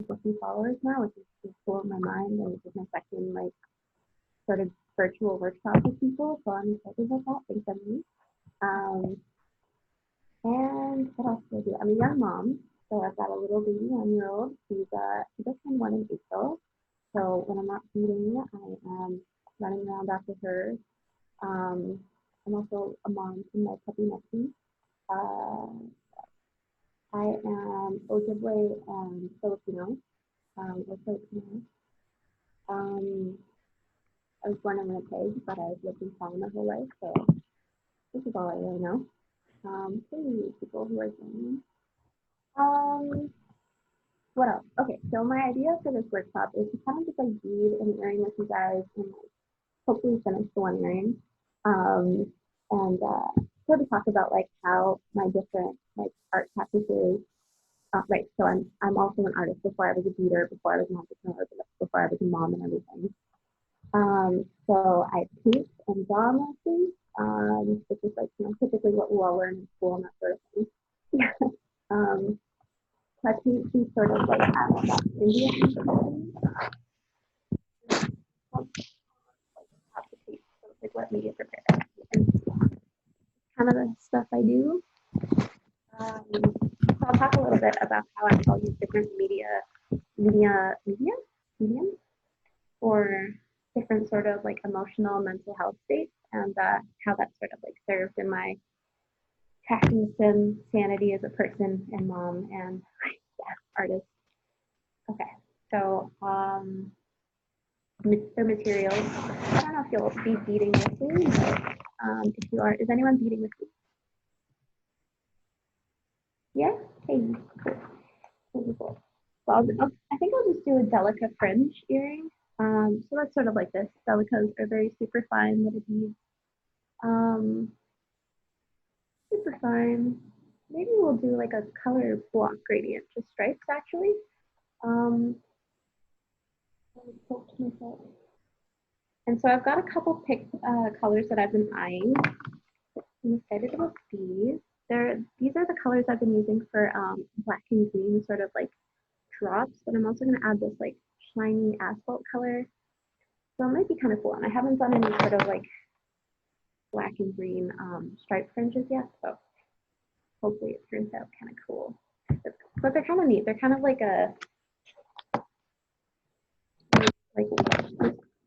50 followers now, which is cool in my mind, and this is my second like sort of virtual workshop with people, so I'm excited about that. Thanks, Emily. And what else do I do? I'm a young mom, so I've got a little baby, 1-year-old. She just turned 1 in April. So when I'm not feeding, I am running around after her. I'm also a mom to my puppy Nessie. I am Ojibwe Filipino, or Filipino. I was born in Winnipeg, but I've lived in Toronto my whole life, so this is all I really know. So people who are joining. What else? Okay, so my idea for this workshop is to kind of just like read an earring with you guys and like hopefully finish the 1 earring. And sort of talk about like how my different like art practices. Right, so I'm also an artist. Before I was a beader, before I was an entrepreneur, before I was a mom and everything. So I paint and draw mostly, which is like, typically what we all learn in school and that sort of thing. Yeah. I paint these sort of like Indian like what media prepare. Kind of the stuff I do. So I'll talk a little bit about how I all use different mediums or different sort of like emotional mental health states, and how that sort of like served in my practice and sanity as a person and mom and artist. Okay, so the materials. I don't know if you'll be beading with me, but if you are, is anyone beading with me? Yeah? Hey, cool. Well, I think I'll just do a Delica fringe earring. So that's sort of like this. Delicas are very super fine little beads. Super fine. Maybe we'll do like a color block gradient, just stripes actually. And so I've got a couple picked colors that I've been eyeing. I'm excited about these. These are the colors I've been using for black and green sort of like drops, but I'm also going to add this like shiny asphalt color. So it might be kind of cool. And I haven't done any sort of like black and green stripe fringes yet, so hopefully it turns out kind of cool. But they're kind of neat. They're kind of like a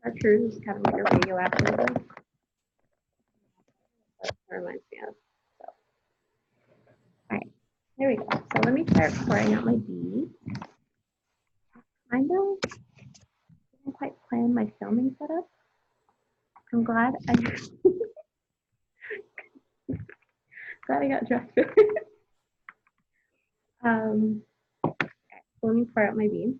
chartreuse, kind of like a radioactive. That reminds me of. So. All right, there we go. So let me start pouring out my beads. Kind of didn't quite plan my filming setup. I'm glad I got dressed for it. Okay, so let me pour out my beads.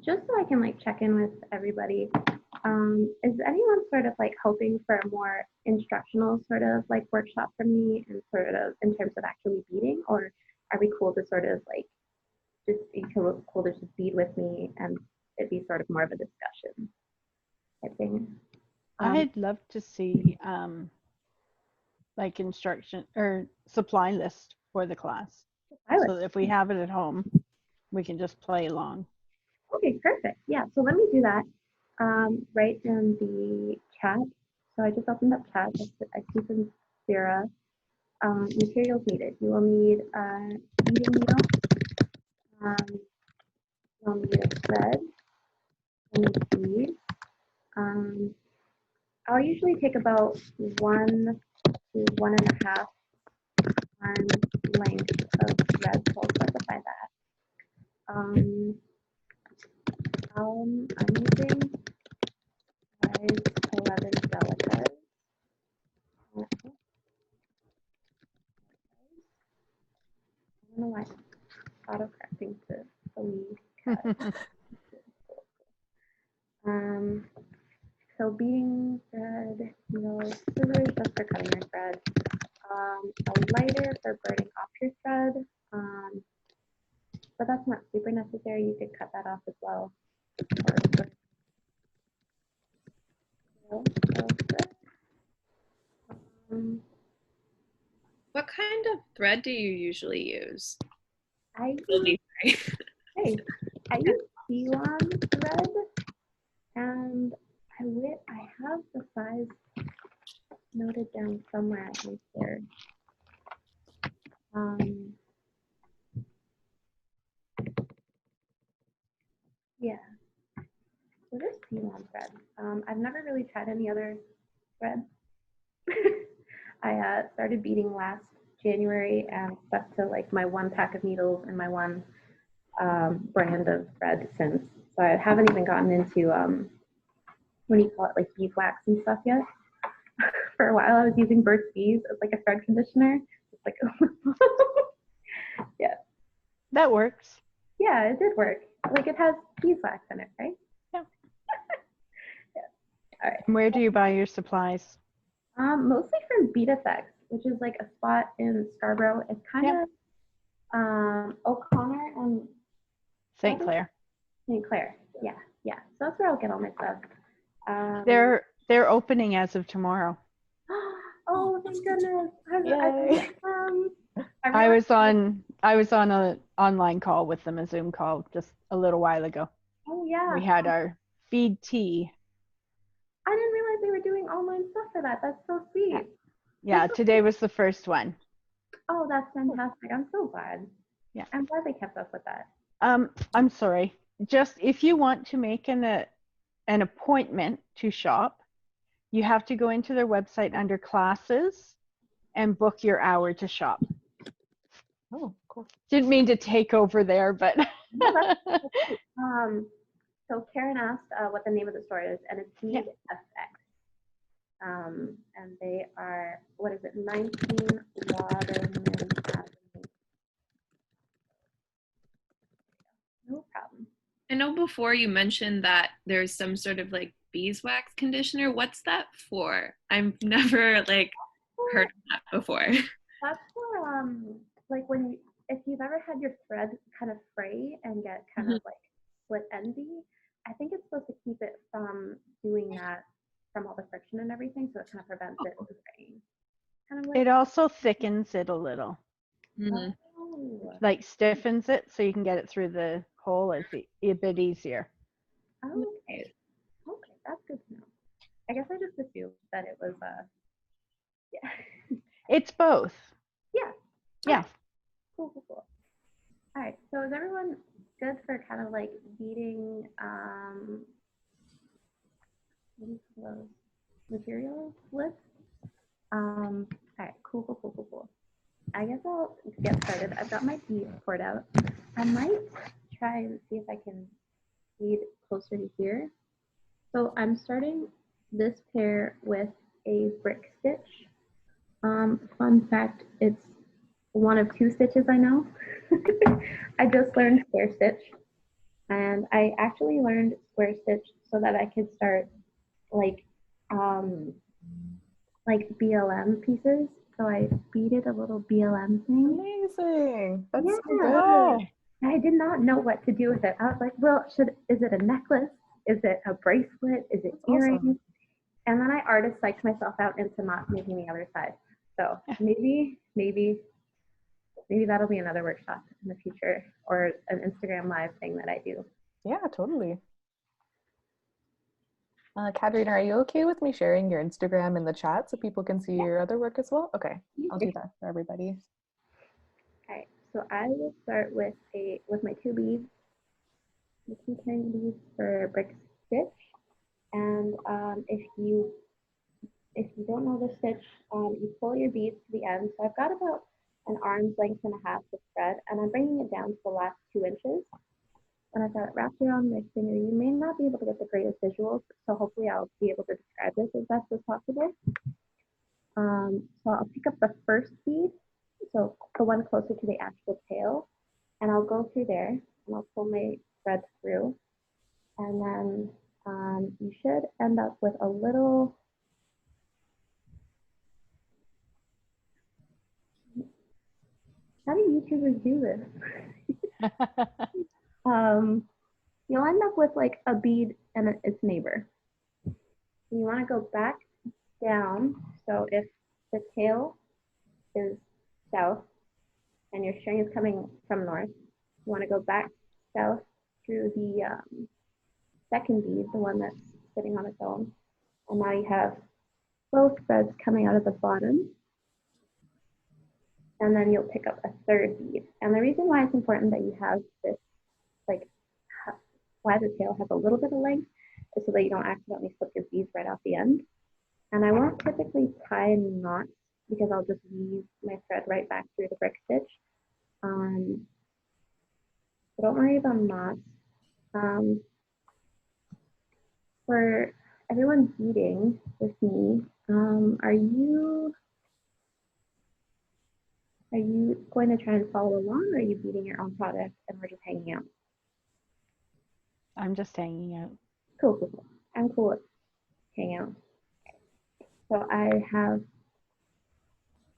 Just so I can like check in with everybody, is anyone sort of like hoping for a more instructional sort of like workshop from me and sort of in terms of actually beading, or are we cool to sort of like cool to just bead with me and it'd be sort of more of a discussion type thing? I'd love to see like instruction or supply list for the class. So that if we have it at home, we can just play along. Okay, perfect. Yeah, so let me do that right in the chat. So I just opened up chat. I see some Sarah. Materials needed. You will need a beading needle. You'll need a thread. You'll need beads. I'll usually take about 1 to 1.5 arm length of thread, so I'll specify that. I'm using size 11 delicas. I don't know why auto-correcting to delete. So beading thread, scissors just for cutting your thread. A lighter for burning off your thread, but that's not super necessary. You could cut that off as well. What kind of thread do you usually use? I Lily, sorry. hey, I use Elon thread, and I have the size noted down somewhere. I think there. Yeah. So there's Elon thread. I've never really tried any other thread. I started beading last January and stuck to like my one pack of needles and my one brand of thread since. So I haven't even gotten into what do you call it, like beeswax and stuff yet. For a while, I was using Burt's Bees as like a thread conditioner. It's like, yeah. That works. Yeah, it did work. Like it has beeswax in it, right? Yeah. Yeah. All right. And where do you buy your supplies? Mostly from Beadwax, which is like a spot in Scarborough. It's kind of O'Connor and St. Clair. St. Clair. Yeah, yeah. So that's where I'll get all my stuff. They're opening as of tomorrow. Oh, thank goodness! Yay. I was on an online call with them, a Zoom call, just a little while ago. Oh yeah. We had our feed tea. I didn't realize they were doing online stuff for that. That's so sweet. Yeah, today was the first one. Oh, that's fantastic. I'm so glad. Yeah. I'm glad they kept up with that. I'm sorry. Just if you want to make an appointment to shop, you have to go into their website under classes and book your hour to shop. Oh, cool. Didn't mean to take over there, but so Karen asked what the name of the store is, and it's Beadwax. And they are, what is it, 19 Waterman Avenue. No problem. I know before you mentioned that there's some sort of like beeswax conditioner. What's that for? I've never like heard of that before. That's for like if you've ever had your thread kind of fray and get kind of like split endy, I think it's supposed to keep it from doing that, from all the friction and everything, so it kind of prevents it from fraying. Kind of like, it also thickens it a little. Like stiffens it so you can get it through the hole. It's a bit easier. Okay, that's good to know. I guess I just assumed that it was yeah. It's both. Yeah. Yeah. Cool. All right. So is everyone good for kind of like beading what do you call those? Material lists? All right. Cool. I guess I'll get started. I've got my beads poured out. I might try and see if I can bead closer to here. So I'm starting this pair with a brick stitch. Fun fact, it's one of two stitches I know. I just learned square stitch, and I actually learned square stitch so that I could start like BLM pieces. So I beaded a little BLM thing. Amazing. That's so good. Oh. I did not know what to do with it. I was like, well, is it a necklace? Is it a bracelet? Is it earrings? Awesome. And then I artist psyched myself out into not making the other side. So maybe that'll be another workshop in the future, or an Instagram live thing that I do. Yeah, totally. Caterina, are you okay with me sharing your Instagram in the chat so people can see your other work as well? Okay, I'll do that for everybody. All right, so I will start with my two beads, the two tiny beads for brick stitch. And if you don't know the stitch, you pull your beads to the end. So I've got about an arm's length and a half of thread, and I'm bringing it down to the last 2 inches. And I've got it wrapped around my finger. You may not be able to get the greatest visuals, so hopefully I'll be able to describe this as best as possible. So I'll pick up the first bead, so the one closer to the actual tail, and I'll go through there, and I'll pull my thread through. And then you should end up with a little, how do YouTubers do this? You'll end up with like a bead and its neighbor. You want to go back down. So if the tail is south and your string is coming from north, you want to go back south through the second bead, the one that's sitting on its own. And now you have both threads coming out of the bottom. And then you'll pick up a third bead. And the reason why it's important that you have this, like, why the tail has a little bit of length is so that you don't accidentally slip your beads right off the end. And I won't typically tie knots because I'll just weave my thread right back through the brick stitch. So don't worry about knots. For everyone beading with me, are you going to try and follow along, or are you beading your own product and we're just hanging out? I'm just hanging out. Cool, cool, cool. I'm cool with hanging out. So I have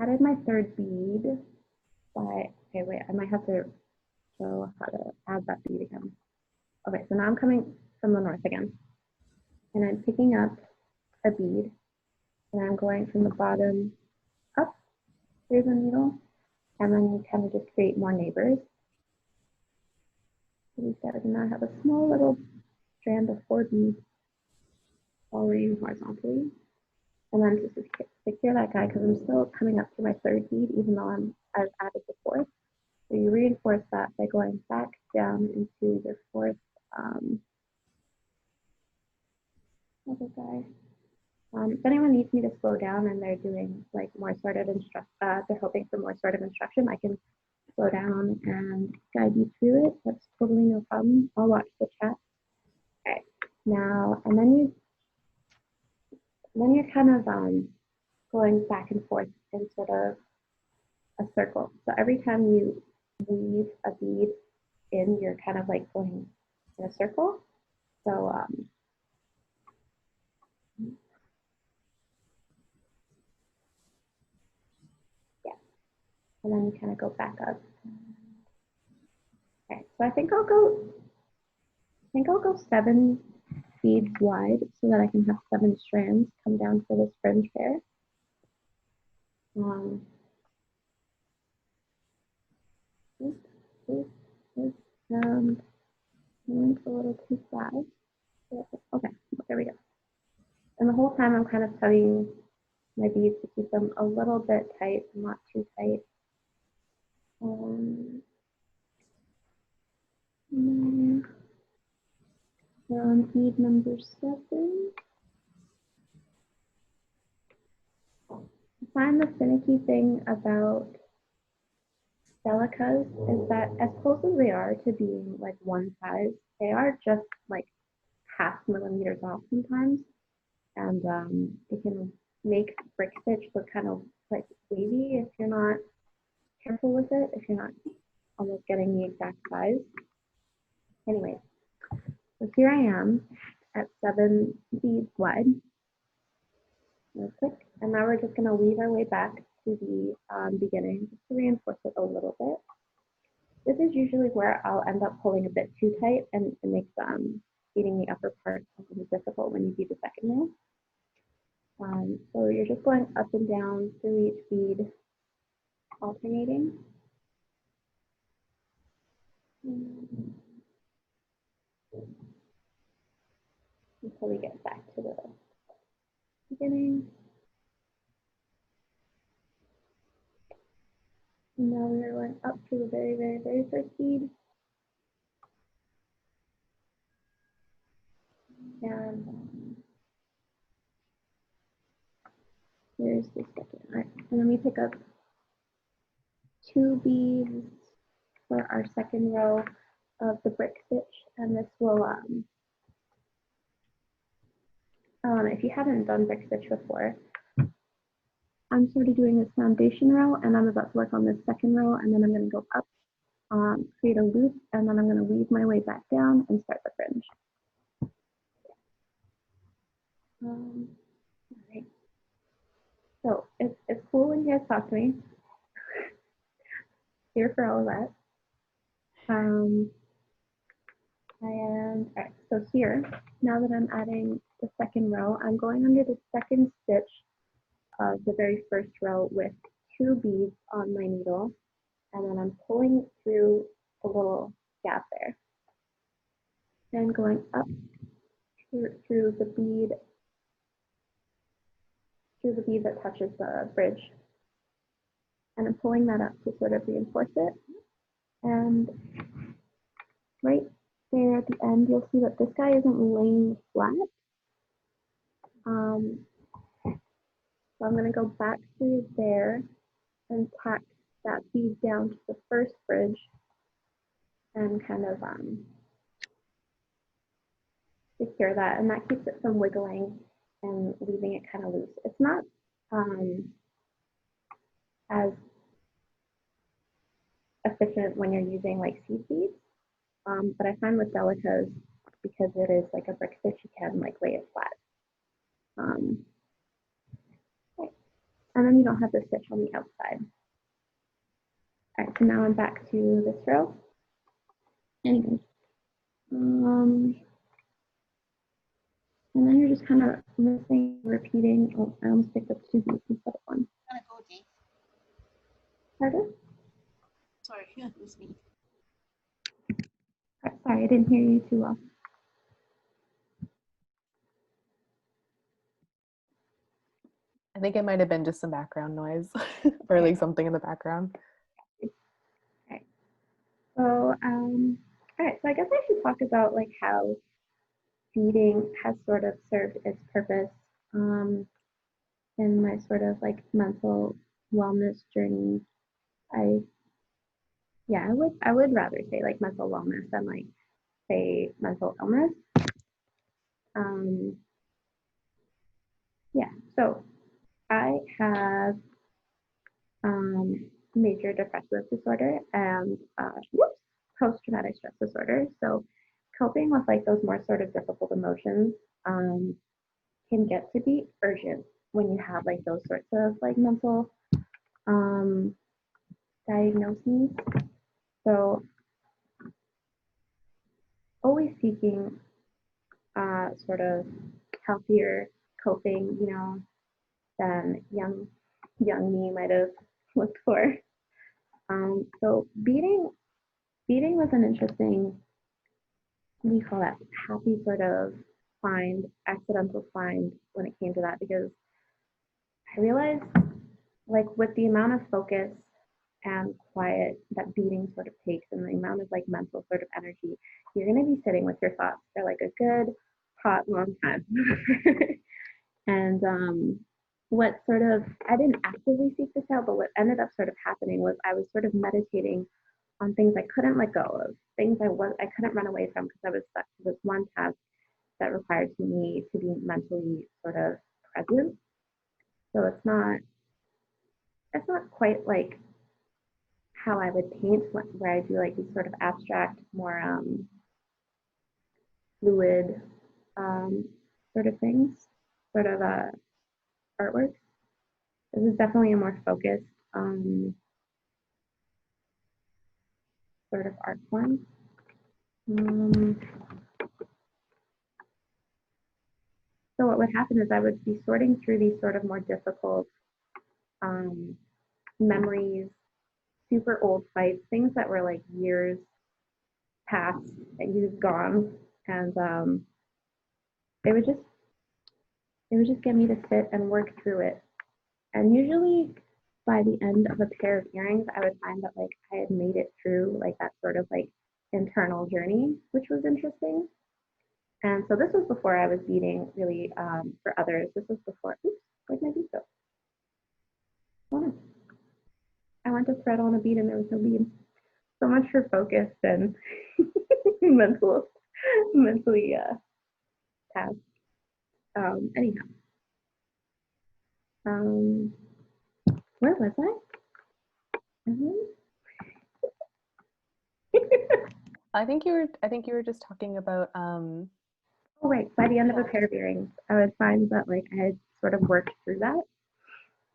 added my third bead by, okay, wait, I might have to show how to add that bead again. Okay, so now I'm coming from the north again. And I'm picking up a bead and I'm going from the bottom up through the needle, and then you kind of just create more neighbors. So we said now I have a small little strand of 4 beads already horizontally. And then just secure that guy because I'm still coming up to my third bead even though I've added the fourth. So you reinforce that by going back down into your fourth other guy. If anyone needs me to slow down and they're doing like more sort of they're hoping for more sort of instruction, I can slow down and guide you through it. That's totally no problem. I'll watch the chat. Okay, now, and then you're kind of going back and forth in sort of a circle. So every time you weave a bead in, you're kind of like going in a circle. So yeah, and then you kind of go back up. Okay, so I think I'll go 7 beads wide so that I can have 7 strands come down for this fringe pair. I went a little too fast. Okay, there we go. And the whole time I'm kind of tugging my beads to keep them a little bit tight, not too tight. Bead number 7. I find the finicky thing about delicas is that as close as they are to being like one size, they are just like ½ millimeters off sometimes, and it can make brick stitch look kind of like wavy if you're not careful with it, if you're not almost getting the exact size. Anyway, so here I am at 7 beads wide. Real quick, and now we're just going to weave our way back to the beginning just to reinforce it a little bit. This is usually where I'll end up pulling a bit too tight, and it makes beading the upper part a little difficult when you bead the second row. So you're just going up and down through each bead, alternating. Until we get back to the beginning. And now we're going up to the very, very, very first bead. And here's the second. All right, and then we pick up 2 beads for our second row of the brick stitch, and this will, if you haven't done brick stitch before, I'm sort of doing this foundation row, and I'm about to work on this second row, and then I'm going to go up, create a loop, and then I'm going to weave my way back down and start the fringe. All right. So it's cool when you guys talk to me. Here for all of that. All right, so here, now that I'm adding the second row, I'm going under the second stitch of the very first row with 2 beads on my needle, and then I'm pulling through a little gap there. Then going up through the bead that touches the bridge. And I'm pulling that up to sort of reinforce it. And right there at the end, you'll see that this guy isn't laying flat. So I'm going to go back through there and tack that bead down to the first bridge and kind of secure that, and that keeps it from wiggling and leaving it kind of loose. It's not as efficient when you're using like seed beads, but I find with delicas, because it is like a brick stitch, you can like lay it flat. Okay. And then you don't have the stitch on the outside. All right, so now I'm back to this row. Anyways, and then you're just kind of rinsing, repeating. Oh, I almost picked up 2 beads instead of 1. Pardon? Sorry, yeah, it was me. Sorry, I didn't hear you too well. I think it might have been just some background noise or like something in the background. Okay. So, all right. So I guess I should talk about like how beading has sort of served its purpose in my sort of like mental wellness journey. I would rather say like mental wellness than like say mental illness. Yeah. So I have major depressive disorder and post-traumatic stress disorder. So coping with like those more sort of difficult emotions can get to be urgent when you have like those sorts of like mental diagnoses. So always seeking sort of healthier coping, you know, than young me might have looked for. So beading was an interesting, what do you call that, happy sort of find, accidental find when it came to that, because I realized like with the amount of focus and quiet that beading sort of takes and the amount of like mental sort of energy, you're going to be sitting with your thoughts for like a good hot long time. And what sort of, I didn't actively seek this out, but what ended up sort of happening was I was sort of meditating on things I couldn't let go of, things I couldn't run away from because I was stuck to this one task that required me to be mentally sort of present. So it's not quite like how I would paint, where I do like these sort of abstract, more fluid sort of things, sort of artwork. This is definitely a more focused sort of art form. So what would happen is I would be sorting through these sort of more difficult memories, super old fights, things that were like years past, years gone, and it would just get me to sit and work through it. And usually by the end of a pair of earrings, I would find that like I had made it through like that sort of like internal journey, which was interesting. And so this was before I was beading really for others. This was before, oops, where'd my bead go? Oh no. I went to thread on a bead and there was no bead. So much for focus and mentally task. Anyhow. Where was I? I think you were just talking about Oh right, by the end of a pair of earrings, I would find that like I had sort of worked through that.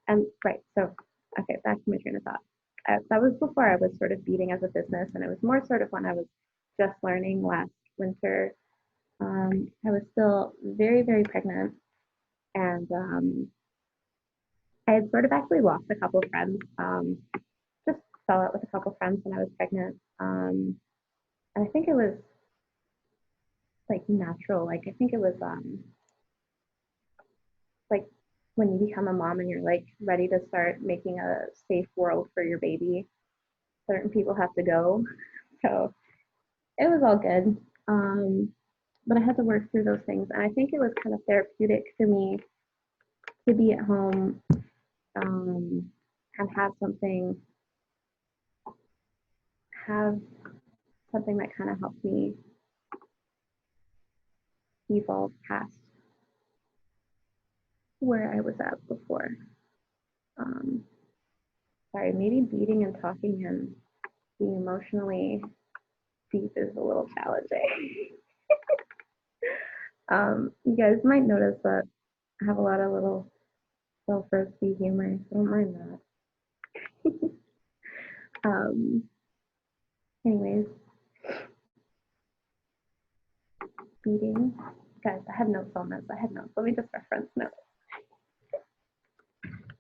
And right, so okay, back to my train of thought. That was before I was sort of beading as a business, and it was more sort of when I was just learning last winter. I was still very, very pregnant, and I had sort of actually lost a couple of friends. Just fell out with a couple of friends when I was pregnant. And I think it was like natural. Like I think it was like when you become a mom and you're like ready to start making a safe world for your baby, certain people have to go. So it was all good. But I had to work through those things. And I think it was kind of therapeutic for me to be at home and have something that kind of helped me evolve past where I was at before. Sorry, maybe beading and talking and being emotionally deep is a little challenging. You guys might notice that I have a lot of little self-roasty humor, so don't mind that. Anyways, beading. Guys, I have notes on this. I had notes. Let me just reference notes.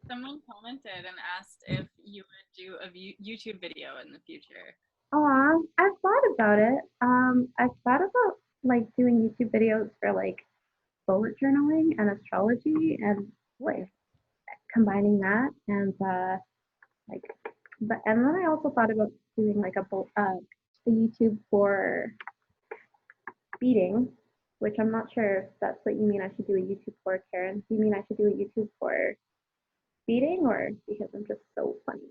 Someone commented and asked if you would do a YouTube video in the future. Aw, I've thought about it. I've thought about like doing YouTube videos for like bullet journaling and astrology and like combining that and like and then I also thought about doing like a YouTube for beading, which I'm not sure if that's what you mean I should do a YouTube for, Karen. Do you mean I should do a YouTube for beading or because I'm just so funny?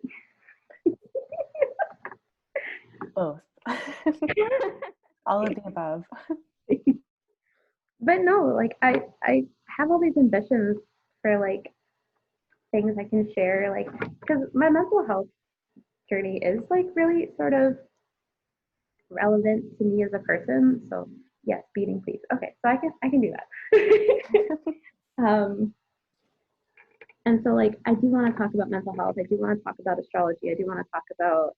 Both. All of the above. But no, like I have all these ambitions for like things I can share, like because my mental health journey is like really sort of relevant to me as a person. So yes, beading, please. Okay, so I can do that. And so like I do want to talk about mental health. I do want to talk about astrology. I do want to talk about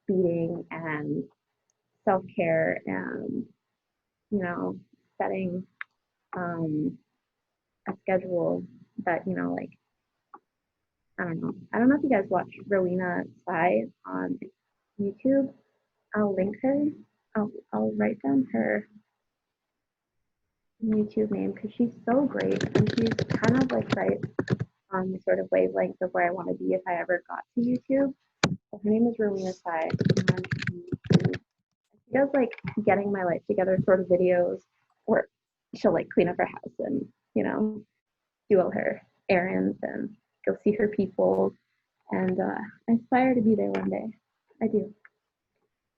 beading and self-care and setting a schedule that like I don't know if you guys watch Rowena Tsai on YouTube. I'll link her. I'll write down her YouTube name because she's so great and she's kind of like right on the sort of wavelength of where I want to be if I ever got to YouTube. So her name is Rowena Tsai. And she does like getting my life together sort of videos where she'll like clean up her house and do all her errands and go see her people. And I aspire to be there one day. I do.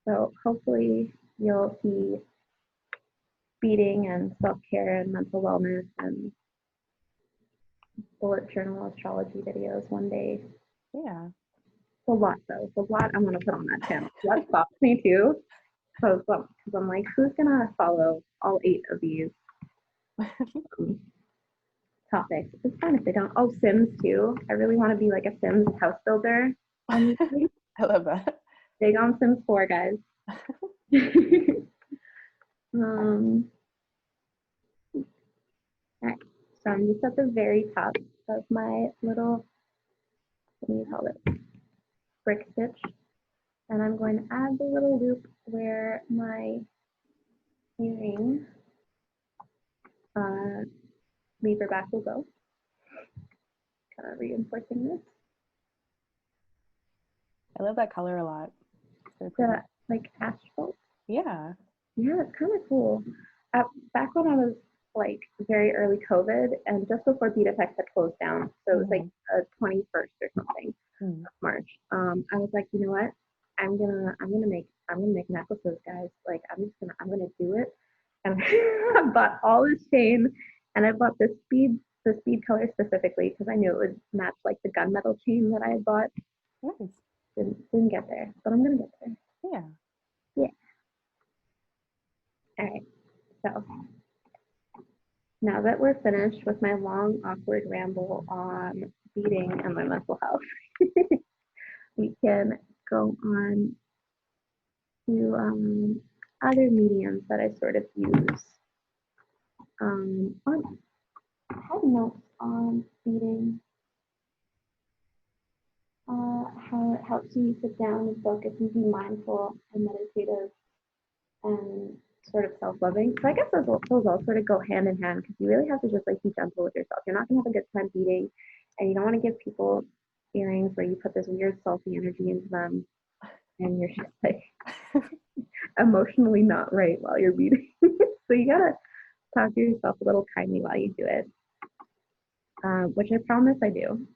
So hopefully you'll see beading and self-care and mental wellness and bullet journal astrology videos one day. Yeah. It's a lot though. It's a lot I'm gonna put on that channel. That stops me too. Because I'm like, who's gonna follow all 8 of these topics? It's fine if they don't. Oh, Sims too. I really want to be like a Sims house builder. I love that. Big on Sims 4, guys. Alright, so I'm just at the very top of my little, what do you call it, brick stitch, and I'm going to add the little loop where my earring lever back will go. Kind of reinforcing this. I love that color a lot. The like asphalt. Yeah. Yeah, it's kind of cool. Back when I was like very early COVID and just before BetaFX had closed down, so it was like the 21st or something of March. I was like, you know what? I'm gonna make necklaces, guys. Like I'm gonna do it. And I bought all this chain, and I bought the speed color specifically because I knew it would match like the gunmetal chain that I had bought. Nice. Didn't get there, but I'm gonna get there. Yeah. Yeah. All right. So now that we're finished with my long, awkward ramble on beading and my mental health, we can go on to other mediums that I sort of use. I had notes on beading. helps you sit down and focus and be mindful and meditative and sort of self-loving. So I guess those all sort of go hand in hand because you really have to just like be gentle with yourself. You're not gonna have a good time beading, and you don't want to give people earrings where you put this weird salty energy into them, and you're just like emotionally not right while you're beading. So you gotta talk to yourself a little kindly while you do it, which I promise I do.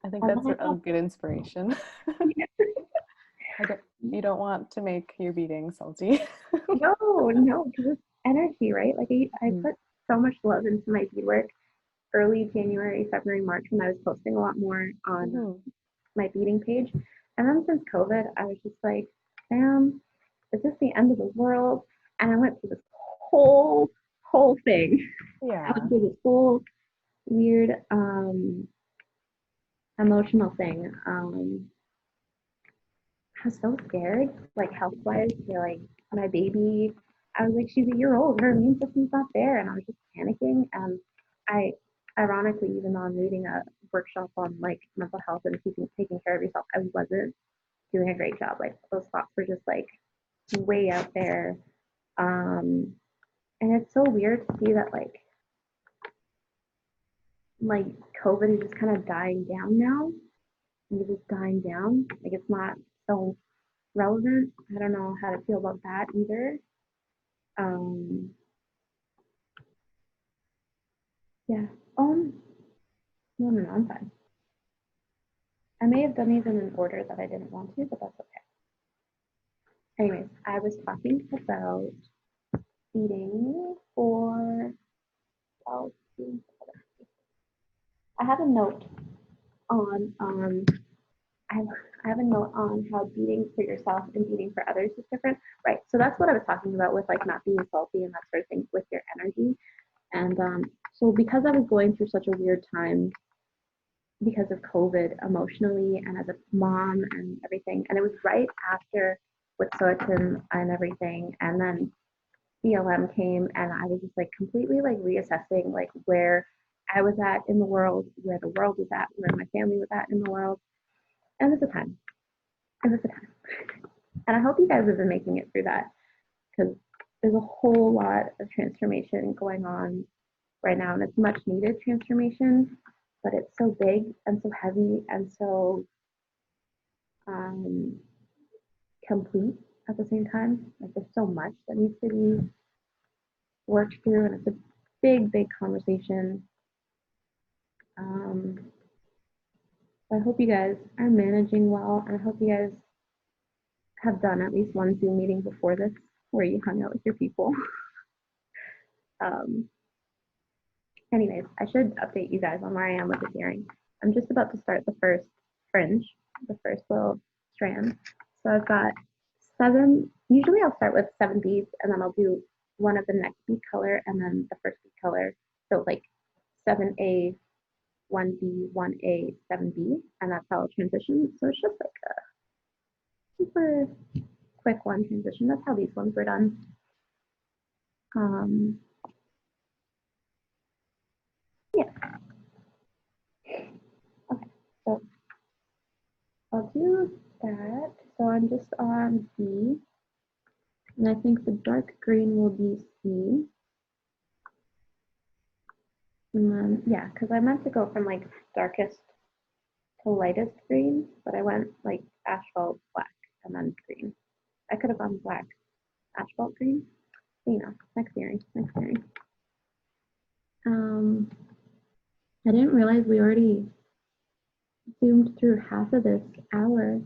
I think that's a good inspiration. You don't want to make your beading salty. No, because it's energy, right? Like I put so much love into my beadwork early January, February, March when I was posting a lot more on my beading page. And then since COVID, I was just like, Sam, is this the end of the world? And I went through this whole thing. Yeah. I went through this whole weird emotional thing. I was so scared, like health-wise. They're like, my baby, I was like, she's a year old. Her immune system's not there. And I was just panicking. And I, ironically, even though I'm reading a workshop on like mental health and taking care of yourself, I wasn't doing a great job. Like those thoughts were just like way out there. And it's so weird to see that like COVID is just kind of dying down now. It's just dying down. Like it's not so relevant. I don't know how to feel about that either. Yeah. No, I'm fine. I may have done these in an order that I didn't want to, but that's okay. Anyways, I was talking about beading for, I have a note on, I have a note on how beading for yourself and beading for others is different. Right. So that's what I was talking about with like not being salty and that sort of thing with your energy. And so because I was going through such a weird time because of COVID emotionally and as a mom and everything, and it was right after with Soatin and everything, and then BLM came, and I was just like completely like reassessing like where I was at in the world, where the world was at, where my family was at in the world. And it's a time. And I hope you guys have been making it through that because there's a whole lot of transformation going on right now, and it's much needed transformation, but it's so big and so heavy and so complete at the same time. Like there's so much that needs to be worked through, and it's a big conversation. I hope you guys are managing well, and I hope you guys have done at least one Zoom meeting before this where you hung out with your people. Anyways, I should update you guys on where I am with this earring. I'm just about to start the first fringe, the first little strand. So I've got 7, usually I'll start with 7 beads and then I'll do one of the next bead color and then the first bead color. So like 7A, 1B, 1A, 7B, and that's how I'll transition. So it's just like a super quick one transition. That's how these ones were done. Yeah. Okay, so I'll do that. So I'm just on B, and I think the dark green will be C. And then, yeah, because I meant to go from like darkest to lightest green, but I went like asphalt black and then green. I could have gone black, asphalt green. You know, next earring. I didn't realize we already zoomed through half of this hour.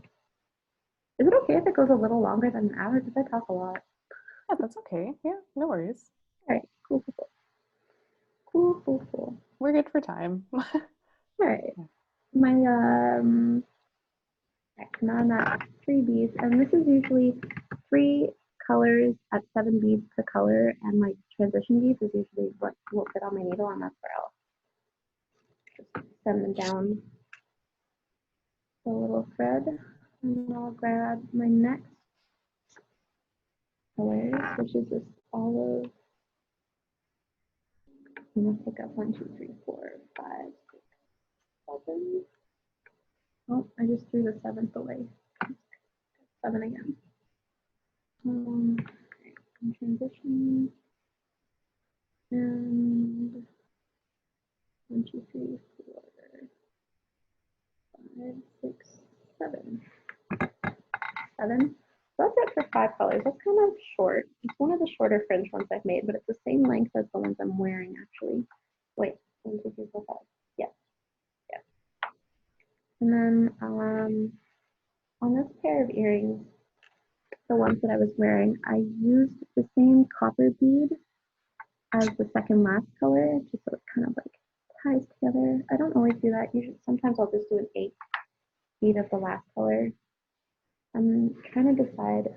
Is it okay if it goes a little longer than an hour? Because I talk a lot. Yeah, that's okay. Yeah, no worries. All right, cool. We're good for time. All right. My now I'm at 3 beads, and this is usually 3 colors at 7 beads per color, and my transition beads is usually what will fit on my needle, and that's where I'll just send them down the little thread, and I'll grab my next color, which is this olive. I'm gonna pick up 1, 2, 3, 4, 5, 6, 7. Oh, I just threw the 7th away. 7 again. Transition. And 1, 2, 3, 4, 5, 6, 7. 7. So that's it for 5 colors. That's kind of short. It's one of the shorter fringe ones I've made, but it's the same length as the ones I'm wearing actually. Wait, 1, 2, 3, 4, 5. Yeah. Yeah. And then on this pair of earrings, the ones that I was wearing, I used the same copper bead as the second last color, just so it kind of like ties together. I don't always do that. Usually, sometimes I'll just do an 8th bead of the last color. I'm trying to decide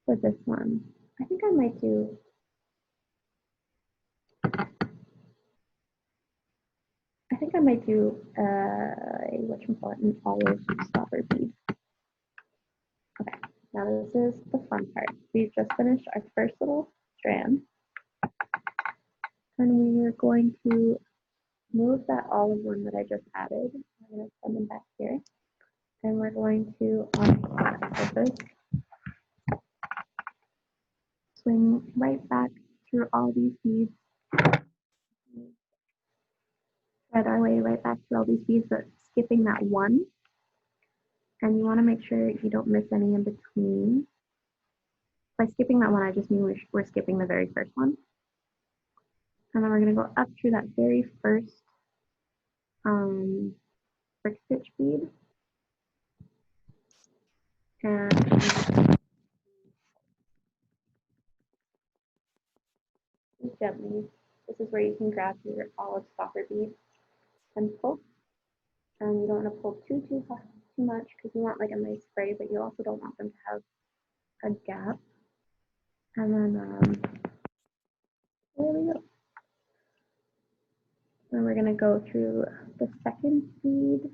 for this one. I think I might do. An olive stopper bead. Okay, now this is the fun part. We've just finished our first little strand, and we are going to move that olive one that I just added. I'm going to send them back here, and we're going to, on the flat surface, swing right back through all these beads, thread our way right back through all these beads, but skipping that one. And you want to make sure you don't miss any in between. By skipping that one, I just mean we're skipping the very first one. And then we're going to go up through that very first brick stitch bead. And gently, this is where you can grab your olive stopper bead and pull. And you don't want to pull too much because you want like a nice spray, but you also don't want them to have a gap. And then there we go. Then we're going to go through the second bead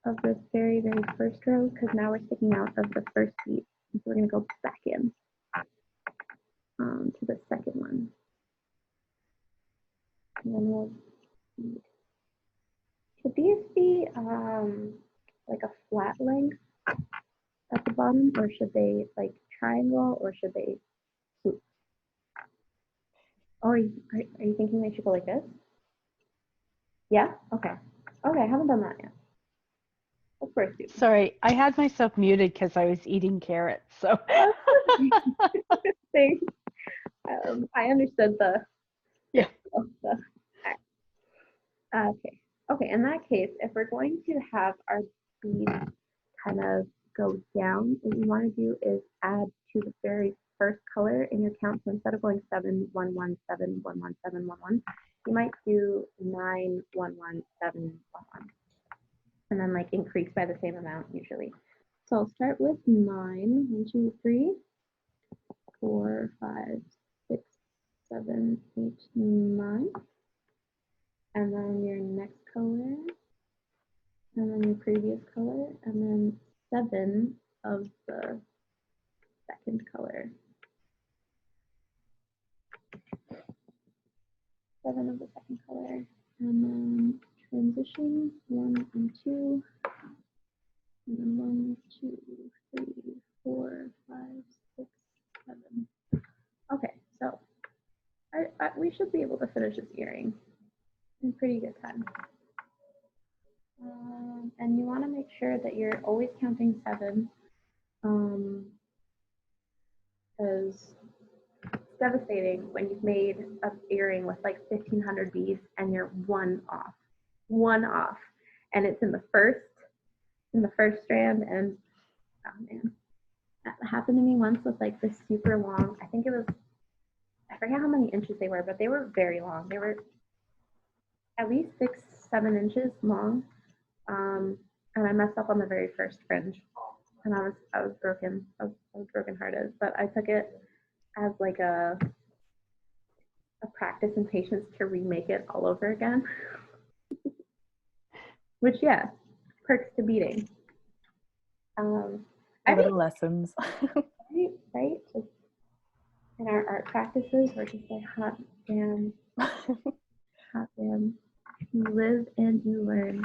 of this very, very first row, because now we're sticking out of the first bead. And so we're going to go back in to the second one. And then we'll bead. Should these be like a flat length at the bottom, or should they like triangle, or should they swoop? Oh, are you thinking they should go like this? Yeah? Okay. Okay, I haven't done that yet. Of course, dude. Sorry, I had myself muted because I was eating carrots. So Thanks. I understood the. Yeah. Okay. Okay. In that case, if we're going to have our bead kind of go down, what you want to do is add to the very first color in your count. So instead of going 7, 1, 1, 7, 1, 1, 7, 1, 1, you might do 9, 1, 1, 7, 1, 1. And then like increase by the same amount usually. So I'll start with 9, 1, 2, 3, 4, 5, 6, 7, 8, 9. And then your next color, and then your previous color, and then 7 of the second color. 7 of the second color, and then transition 1 and 2, and then 1, 2, 3, 4, 5, 6, 7. Okay, so we should be able to finish this earring in pretty good time. And you want to make sure that you're always counting 7, because it's devastating when you've made an earring with like 1,500 beads and you're one off, and it's in the first strand. And oh man, that happened to me once with like this super long. I think it was, I forget how many inches they were, but they were very long. They were at least 6, 7 inches long. And I messed up on the very first fringe, and I was broken. I was brokenhearted. But I took it as like a practice and patience to remake it all over again. Which, yeah, perks to beading. I think lessons. right? Just in our art practices, we're just like hot damn. You live and you learn.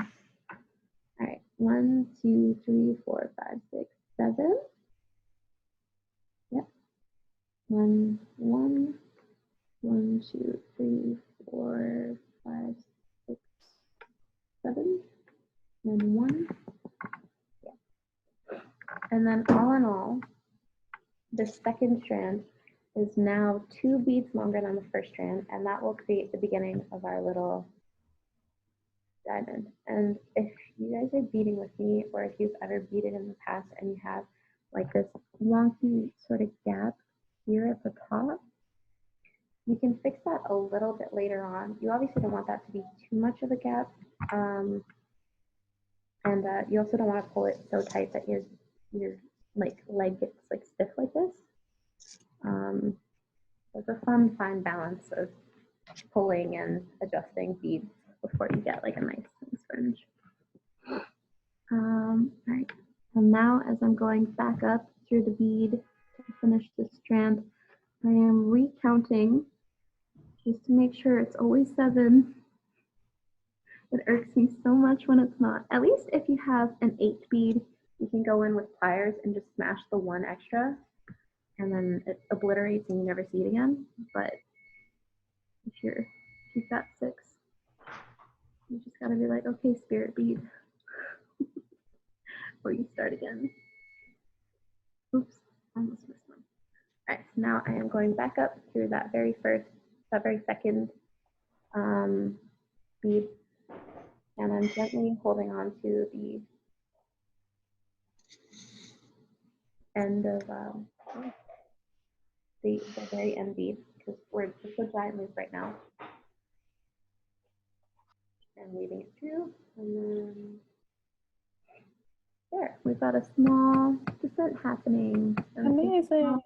All right, 1, 2, 3, 4, 5, 6, 7. Yep. 1, 1, 1, 2, 3, 4, 5, 6, 7, and 1. Yeah. And then all in all, the second strand is now 2 beads longer than the first strand, and that will create the beginning of our little diamond. And if you guys are beading with me, or if you've ever beaded in the past and you have like this wonky sort of gap here at the top, you can fix that a little bit later on. You obviously don't want that to be too much of a gap, and you also don't want to pull it so tight that your like leg gets like stiff like this. It's a fine balance of pulling and adjusting beads before you get like a nice fringe. All right, and now as I'm going back up through the bead to finish the strand, I am recounting just to make sure it's always 7. It irks me so much when it's not. At least if you have an 8 bead, you can go in with pliers and just smash the 1 extra, and then it obliterates and you never see it again. But if you've got 6, you just gotta be like, okay, spirit bead, or you start again. Oops, almost missed one. All right, so now I am going back up through that very second bead, and I'm gently holding on to the end of the very end bead, because we're just a giant loop right now, and weaving it through, and then there, we've got a small descent happening. Amazing.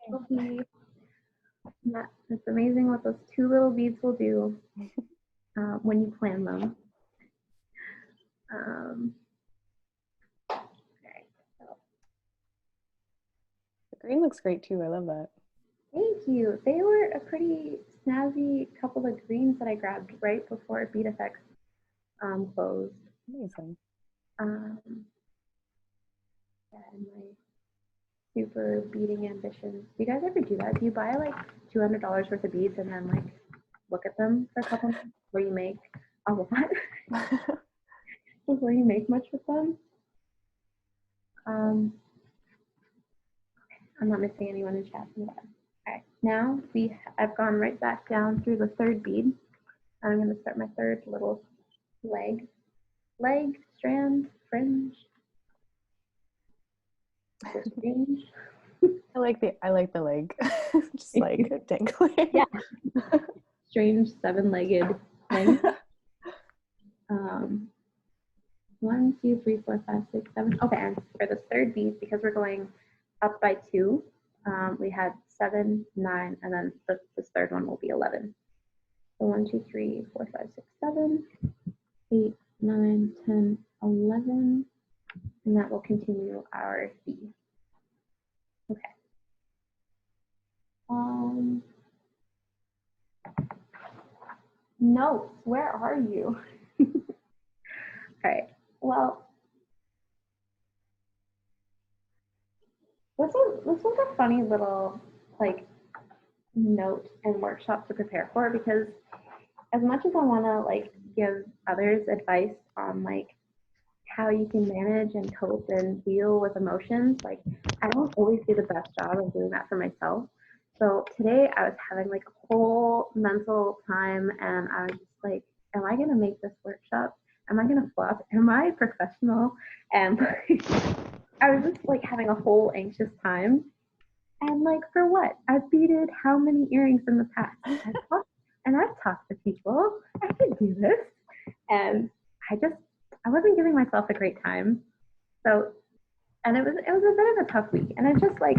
Yeah, it's amazing what those 2 little beads will do when you plan them. Okay, so. The green looks great too. I love that. Thank you. They were a pretty snazzy couple of greens that I grabbed right before Bead Effects closed. Amazing. Yeah, and my super beading ambitions. Do you guys ever do that? Do you buy like $200 worth of beads and then like look at them for a couple months before you make a lot? Before you make much with them? I'm not missing anyone in chat. Okay, now I've gone right back down through the 3rd bead. I'm going to start my 3rd little leg, strand, fringe. Strange. I like the leg. Just like dangling. Yeah. Strange 7-legged thing. 1, 2, 3, 4, 5, 6, 7. Okay, and for the 3rd bead, because we're going up by 2, we had 7, 9, and then this 3rd one will be 11. So 1, 2, 3, 4, 5, 6, 7, 8, 9, 10, 11, and that will continue our bead. Okay. Notes, where are you? All right, well, this was a funny little like note and workshop to prepare for, because as much as I want to like give others advice on like how you can manage and cope and deal with emotions, like I don't always do the best job of doing that for myself. So today I was having like a whole mental time, and I was just like, am I gonna make this workshop? Am I gonna flop? Am I professional? And like, I was just like having a whole anxious time. And like, for what? I've beaded how many earrings in the past? I've talked to people. I could do this. And I wasn't giving myself a great time. So, and it was a bit of a tough week. And it's just like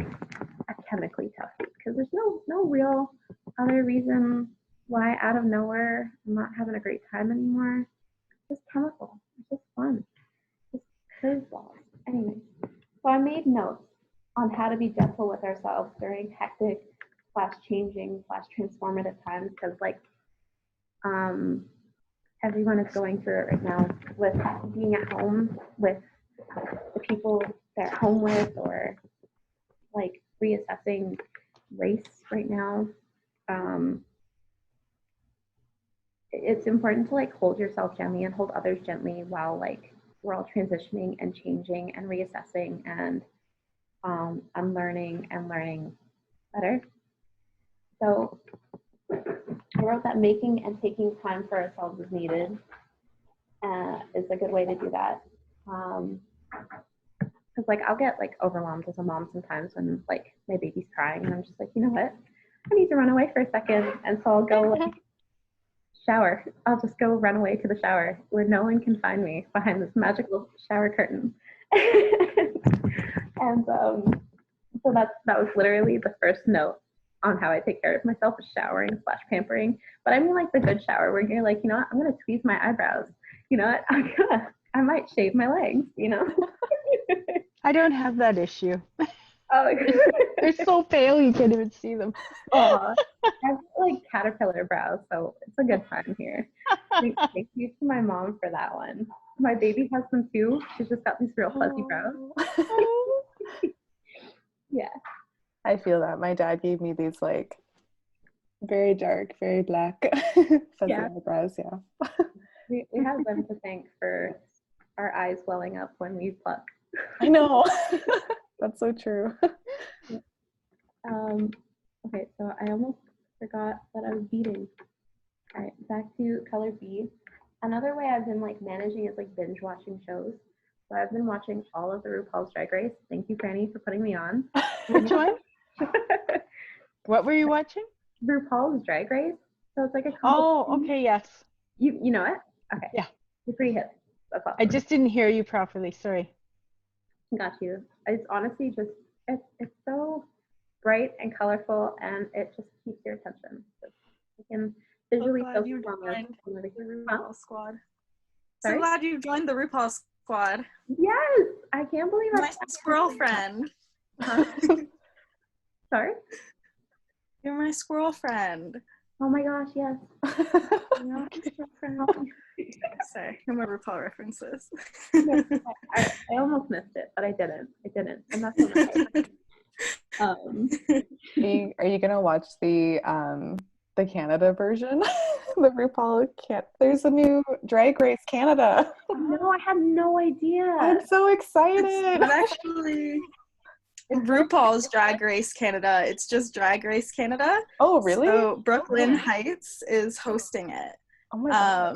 a chemically tough week, because there's no real other reason why out of nowhere I'm not having a great time anymore. It's just chemical. It's just fun. Just curveballs. Anyway, so I made notes on how to be gentle with ourselves during hectic / changing / transformative times, because like everyone is going through it right now with being at home with people they're at home with, or like reassessing race right now. It's important to like hold yourself gently and hold others gently while like we're all transitioning and changing and reassessing and unlearning and learning better. So I wrote that making and taking time for ourselves is needed. Is a good way to do that. Because like I'll get like overwhelmed as a mom sometimes when like my baby's crying and I'm just like, you know what? I need to run away for a second. And so I'll go like shower. I'll just go run away to the shower where no one can find me behind this magical shower curtain. And so that was literally the first note on how I take care of myself, is showering / pampering. But I mean like the good shower where you're like, you know what, I'm gonna tweeze my eyebrows. You know what, I might shave my legs, you know. I don't have that issue. Oh, They're so pale you can't even see them. I have like caterpillar brows, so it's a good time here. Thank you to my mom for that one. My baby has them too. She's just got these real fuzzy brows. Yeah. I feel that. My dad gave me these like very dark, very black fuzzy eyebrows. Yeah. We have them to thank for our eyes welling up when we pluck. I know. That's so true. Okay, so I almost forgot that I was beading. All right, back to color bead. Another way I've been like managing is like binge watching shows. So I've been watching all of the RuPaul's Drag Race. Thank you, Franny, for putting me on. Which one? What were you watching? RuPaul's Drag Race. So it's like a okay, yes. You know it? Okay. Yeah. You're pretty hip. That's awesome. I just didn't hear you properly. Sorry. Got you. It's honestly just it's so bright and colorful, and it just keeps your attention. You can visually glad focus you on joined the the RuPaul squad. Sorry? So glad you joined the RuPaul squad. Yes, I can't believe My squirrel friend. Sorry? You're my squirrel friend. Oh my gosh, yes. Sorry, no more RuPaul references. I almost missed it, but I didn't. And that's okay. Are you gonna watch the Canada version? The RuPaul can't. There's a new Drag Race Canada. No, I had no idea. I'm so excited. It's actually RuPaul's Drag Race Canada. It's just Drag Race Canada. Oh, really? So Brooklyn Heights is hosting it. Oh my god.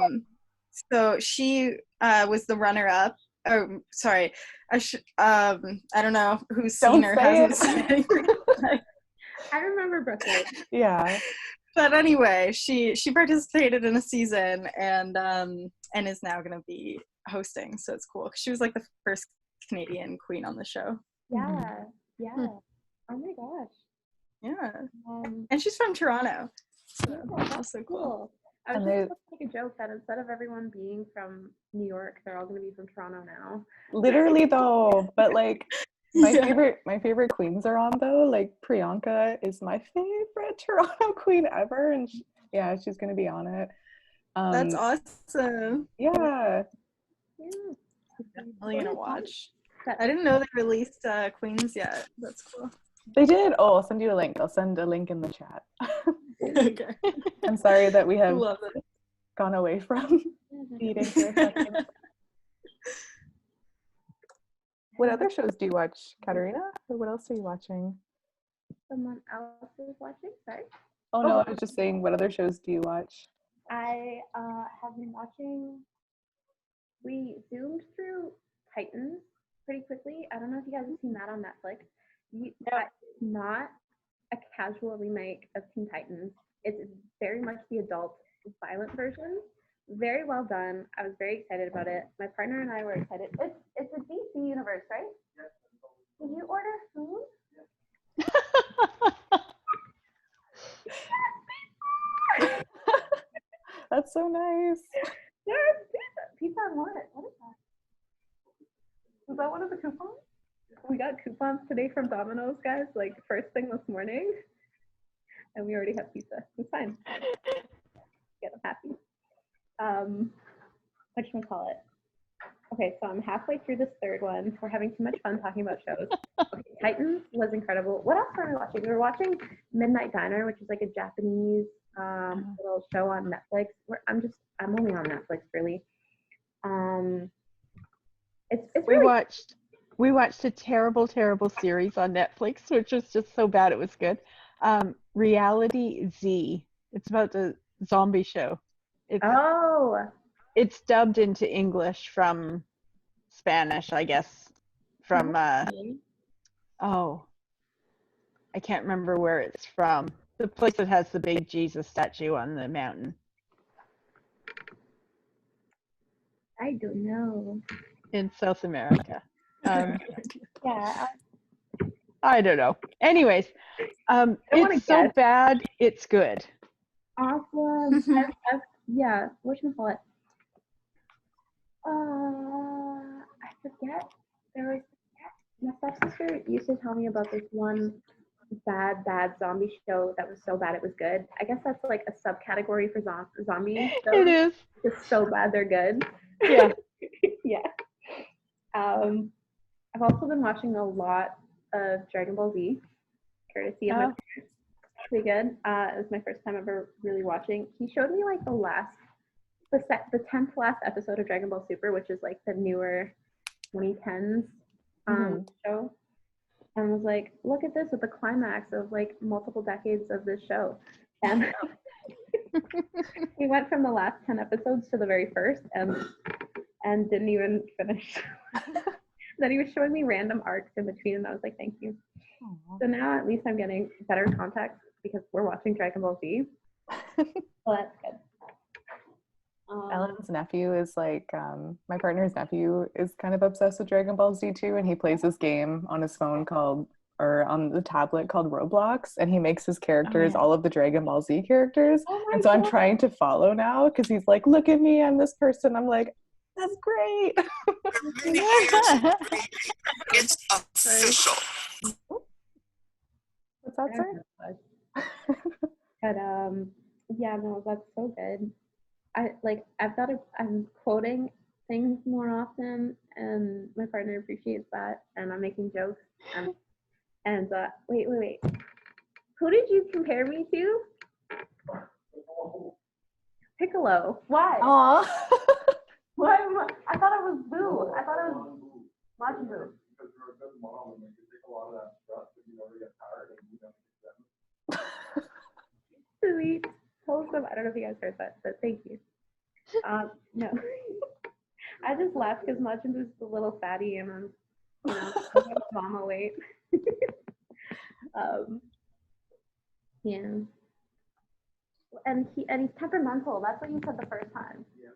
So she was the runner-up. Oh, sorry. I don't know who's seen or hasn't seen it. I remember Brooklyn. Yeah. But anyway, she participated in a season and is now gonna be hosting. So it's cool. She was like the first Canadian queen on the show. Yeah. Yeah. Oh my gosh. Yeah. And she's from Toronto. So that's also cool. I was just going to make a joke that instead of everyone being from New York, they're all going to be from Toronto now. Literally though, but like my favorite queens are on though. Like Priyanka is my favorite Toronto queen ever, and she's going to be on it. That's awesome. Yeah. Definitely gonna watch. I didn't know they released Queens yet. That's cool. They did. Oh, I'll send you a link. I'll send a link in the chat. Okay. I'm sorry that we have gone away from Beading for a second. What other shows do you watch, Caterina? Or what else are you watching? Someone else is watching? Sorry? Oh no, I was just saying, what other shows do you watch? I have been watching, we zoomed through Titans pretty quickly. I don't know if you guys have seen that on Netflix. It's not a casual remake of Teen Titans. It's very much the adult violent version. Very well done. I was very excited about it. My partner and I were excited. It's a DC universe, right? Yes. Did you order food? That's so nice. There's pizza. Pizza on what? What is that? Was that one of the coupons? We got coupons today from Domino's, guys, like first thing this morning. And we already have pizza. It's fine. Get them happy. What should we call it? Okay, so I'm halfway through this third one. We're having too much fun talking about shows. Okay, Titans was incredible. What else were we watching? We were watching Midnight Diner, which is like a Japanese little show on Netflix. I'm only on Netflix really. It's We really watched a terrible series on Netflix, which was just so bad it was good. Reality Z. It's about the zombie show. It's dubbed into English from Spanish, I guess. From I can't remember where it's from. The place that has the big Jesus statue on the mountain. I don't know. In South America. Yeah. I don't know. Anyways, it's so bad, it's good. Awesome. Yeah, whatchamacallit? I forget. There was my stepsister used to tell me about this one bad show that was so bad it was good. I guess that's like a subcategory for zombie shows. It is. It's so bad they're good. Yeah. Yeah. I've also been watching a lot of Dragon Ball Z, courtesy of my parents. Pretty good. It was my first time ever really watching. He showed me like the 10th last episode of Dragon Ball Super, which is like the newer 2010s show, and was like, look at this with the climax of like multiple decades of this show. And we went from the last 10 episodes to the very first and didn't even finish. Then he was showing me random arcs in between, and I was like, thank you. Aww. So now at least I'm getting better context because we're watching Dragon Ball Z. Well, that's good. Ellen's nephew is like, my partner's nephew is kind of obsessed with Dragon Ball Z too, and he plays this game on his phone on the tablet called Roblox, and he makes his characters all of the Dragon Ball Z characters. And so I'm trying to follow now because he's like, look at me, I'm this person. I'm like, that's great. It's official. What's that say? But yeah, no, that's so good. I'm quoting things more often, and my partner appreciates that, and I'm making jokes. And wait. Who did you compare me to? Piccolo. Why? Aww. Why? I thought it was Boo. I thought it was Majin Buu. Because you're a good mom and you take a lot of that stress, but you never get tired and you don't get them. Sweet. Wholesome. I don't know if you guys heard that, but thank you. No. I just laughed because Majin Buu's the little fatty and I'm, mama weight. Yeah. And he's temperamental. That's what you said the first time. Yeah.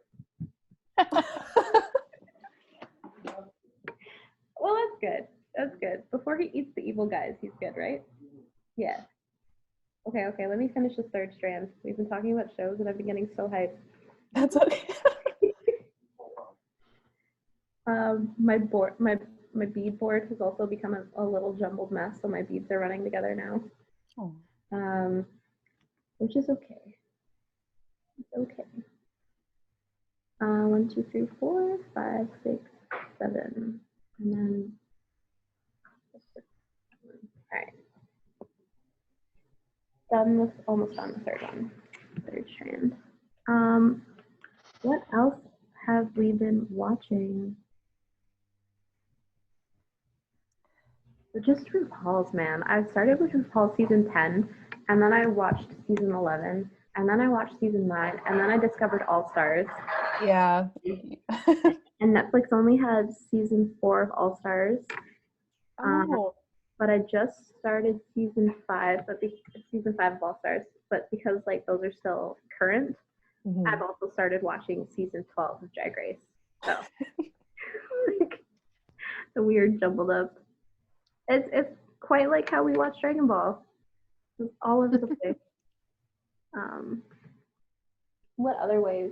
Well, that's good. That's good. Before he eats the evil guys, he's good, right? Yeah. Okay. Let me finish the third strand. We've been talking about shows and I've been getting so hyped. That's okay. My bead board has also become a little jumbled mess, so my beads are running together now. Oh. Which is okay. It's okay. 1, 2, 3, 4, 5, 6, 7, and then all right. Almost done the third one. Third strand. What else have we been watching? Just RuPaul's, man. I started with RuPaul season 10, and then I watched season 11, and then I watched season 9, and then I discovered All Stars. Yeah. And Netflix only had season 4 of All Stars. But I just started season 5 of All Stars. But because like those are still current, I've also started watching season 12 of Drag Race. So like, the weird jumbled up. It's quite like how we watch Dragon Ball. It's all over the place. What other ways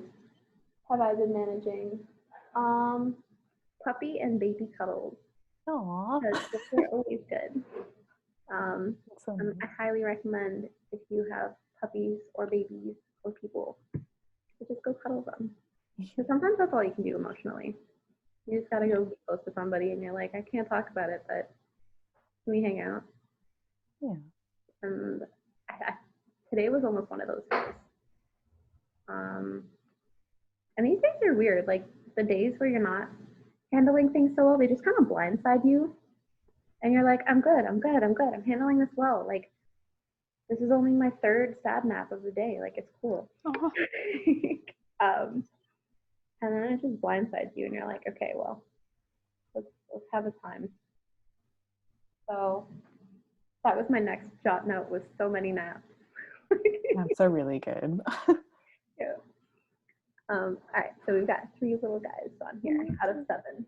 have I been managing? Puppy and baby cuddles. Aww. Because they're always good. I highly recommend if you have puppies or babies or people, to just go cuddle them. Because sometimes that's all you can do emotionally. You just gotta go be close to somebody, and you're like, I can't talk about it, but can we hang out? Yeah. And today was almost one of those days. And these days are weird. Like the days where you're not handling things so well, they just kind of blindside you. And you're like, I'm good, I'm handling this well. Like, this is only my third sad nap of the day. Like, it's cool. Oh. And then it just blindsides you, and you're like, okay, well, let's have a time. So that was my next jot note, was so many naps. Naps are really good. Yeah. All right, so we've got 3 little guys on here out of 7.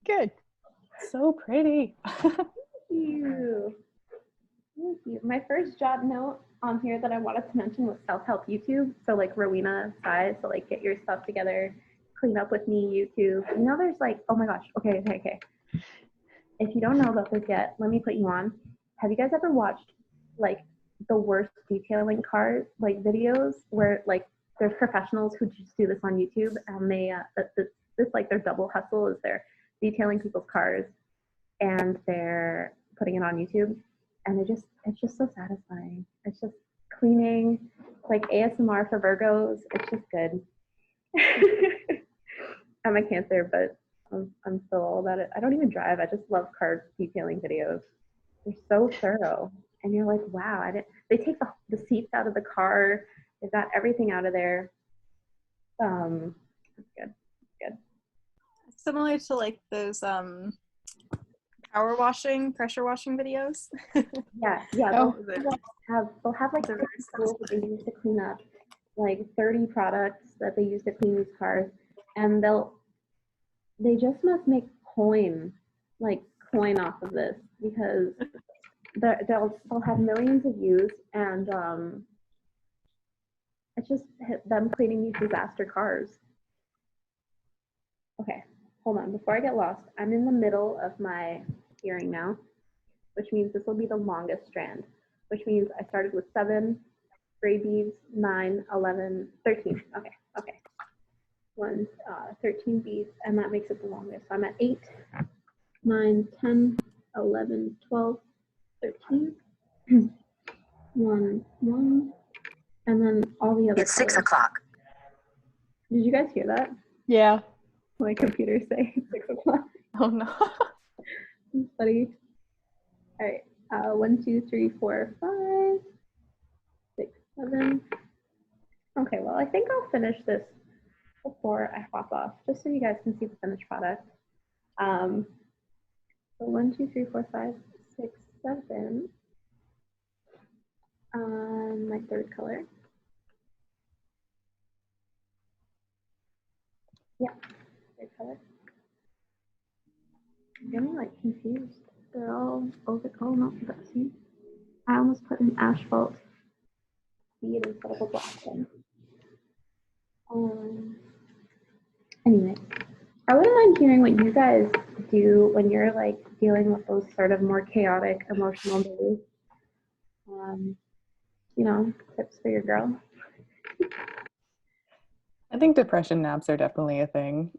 Good. So pretty. Thank you. Thank you. My first job note on here that I wanted to mention was self-help YouTube. So like Rowena size, so like get your stuff together, clean up with me YouTube. You know, there's like, oh my gosh, okay. If you don't know about this yet, let me put you on. Have you guys ever watched like the worst detailing cars like videos where like there's professionals who just do this on YouTube, and they this like their double hustle is they're detailing people's cars and they're putting it on YouTube, and it's just so satisfying. It's just cleaning, like ASMR for Virgos. It's just good. I'm a Cancer, but I'm still all about it. I don't even drive. I just love car detailing videos. They're so thorough, and you're like, wow. They take the seats out of the car. They've got everything out of there. It's good. Similar to like those pressure washing videos. Yeah. Oh. They'll have like 6 tools that they use to clean up, like 30 products that they use to clean these cars, and they just must make coin off of this, because they'll have millions of views, and it's just them cleaning these disaster cars. Okay, hold on. Before I get lost, I'm in the middle of my earring now, which means this will be the longest strand, which means I started with 7 gray beads, 9, 11, 13. Okay. 13 beads, and that makes it the longest. So I'm at 8, 9, 10, 11, 12, 13. 1, and then all the other It's 6 colors. o'clock. Did you guys hear that? Yeah. My computer say 6 o'clock. Oh no. I'm funny. All right. 1, 2, 3, 4, 5, 6, 7. Okay, well, I think I'll finish this before I hop off, just so you guys can see the finished product. So 1, 2, 3, 4, 5, 6, 7. My third color. Yeah, third color. I'm getting like confused. They're all over. Oh no, see, I almost put an asphalt bead instead of a black one. Anyway, I wouldn't mind hearing what you guys do when you're like dealing with those sort of more chaotic emotional days. You know, tips for your girl. I think depression naps are definitely a thing.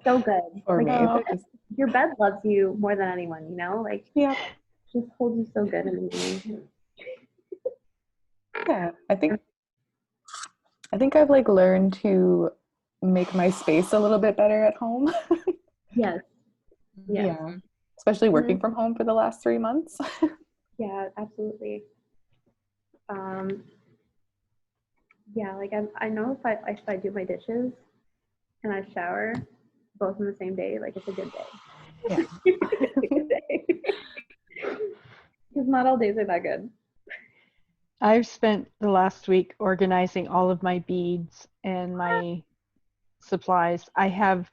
So good. For like, me. Your bed loves you more than anyone, you know? Like, Yeah. just holds you so good in the morning. Yeah. I think I've like learned to make my space a little bit better at home. Yes. Yeah. Especially working from home for the last 3 months. Yeah, absolutely. Yeah, like I know if I do my dishes and I shower both in the same day, like it's a good day. Yeah. It's a good day. Because not all days are that good. I've spent the last week organizing all of my beads and my supplies. I have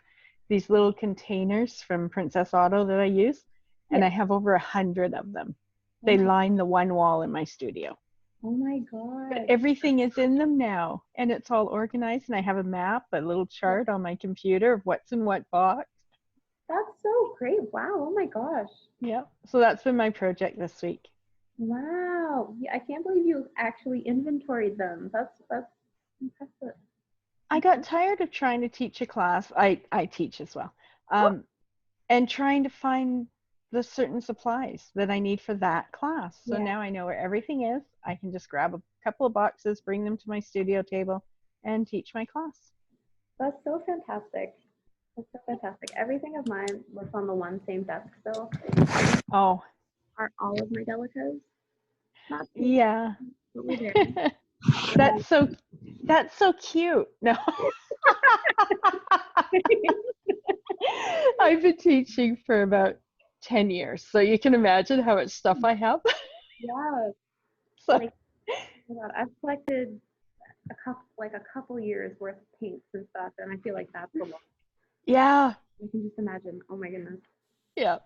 these little containers from Princess Auto that I use, and I have over 100 of them. They line the one wall in my studio. Oh my God. But everything is in them now, and it's all organized, and I have a map, a little chart on my computer of what's in what box. That's so great. Wow. Oh my gosh. Yeah. So that's been my project this week. Wow. Yeah, I can't believe you actually inventoried them. That's impressive. I got tired of trying to teach a class. I teach as well. And trying to find the certain supplies that I need for that class. So Yeah. now I know where everything is. I can just grab a couple of boxes, bring them to my studio table, and teach my class. That's so fantastic. That's so fantastic. Everything of mine was on the one same desk still. Oh, Are all of my delicas. Not too yeah. but we're there. That's so cute. No. I've been teaching for about 10 years, so you can imagine how much stuff I have. Yeah. So, Like, oh my God, I've collected a couple years worth of paints and stuff, and I feel like that's a lot. yeah, You can just imagine. Oh my goodness. yeah.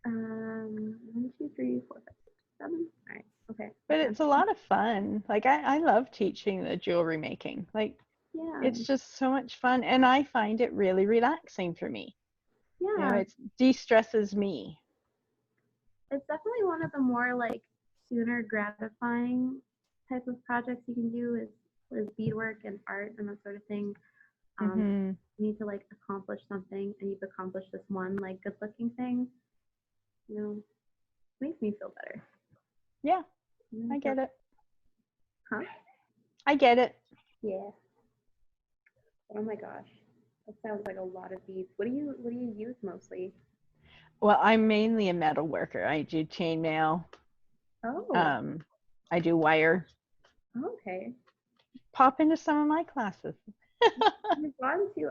1, 2, 3, 4, 5, 6, 7. All right. Okay. But it's a lot of fun. Like I love teaching the jewelry making. Like Yeah. it's just so much fun, and I find it really relaxing for me. You know, Yeah. it de-stresses me. It's definitely one of the more like sooner gratifying type of projects you can do is beadwork and art and that sort of thing. Mhm. You need to like accomplish something, and you've accomplished this one like good looking thing. You know, makes me feel better. Yeah, I get it. Huh? I get it. Yeah. Oh my gosh, that sounds like a lot of beads. What do you use mostly? Well, I'm mainly a metal worker. I do chainmail. Oh, I do wire. okay. Pop into some of my classes. You've gone to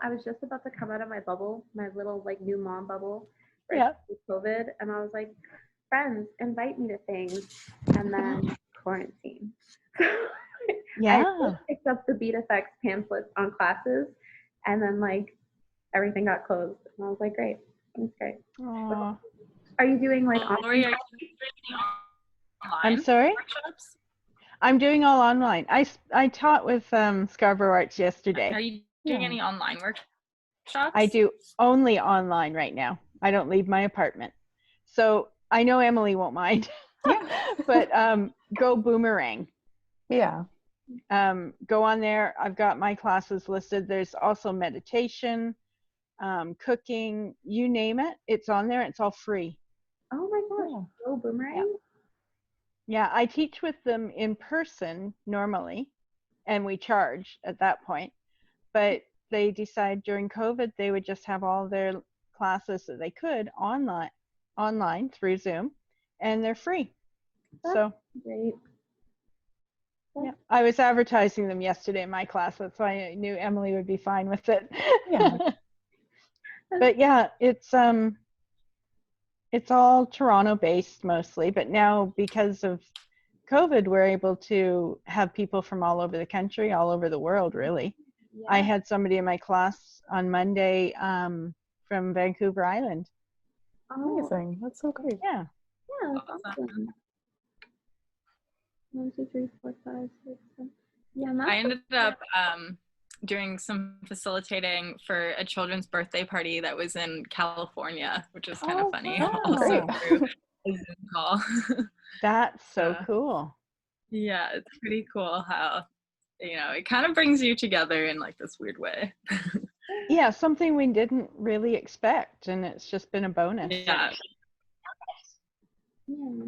I was just about to come out of my bubble, my little like new mom bubble, right Yeah. before COVID, and I was like, friends, invite me to things, and then quarantine. Yeah. I just picked up the Bead Effects pamphlets on classes, and then like everything got closed, and I was like, great, that's great. Aw. Are you doing like Lori, are online? you doing online I'm sorry? workshops? I'm doing all online. I taught with Scarborough Arts yesterday. Are you doing any online workshops? I do only online right now. I don't leave my apartment. So I know Emily won't mind. Yeah. But go Boomerang. Yeah. Go on there. I've got my classes listed. There's also meditation, cooking, you name it. It's on there. It's all free. Oh my gosh, Yeah. go Boomerang. Yeah, I teach with them in person normally, and we charge at that point. But they decide during COVID they would just have all their classes that they could online through Zoom, and they're free. So Great. yeah, I was advertising them yesterday in my class, so I knew Emily would be fine with it. Yeah. But yeah, it's all Toronto based mostly, but now because of COVID, we're able to have people from all over the country, all over the world, really. Yeah. I had somebody in my class on Monday from Vancouver Island. Oh, Amazing. That's so great. Yeah. yeah, that's awesome. 1, 2, 3, 4, 5, 6, 7. Yeah, and I that's ended up doing some facilitating for a children's birthday party that was in California, which was kind of funny. wow. Also Great. through a Zoom call. That's so cool. Yeah, it's pretty cool how, you know, it kind of brings you together in like this weird way. Yeah, something we didn't really expect, and it's just been a bonus. Yeah. yeah.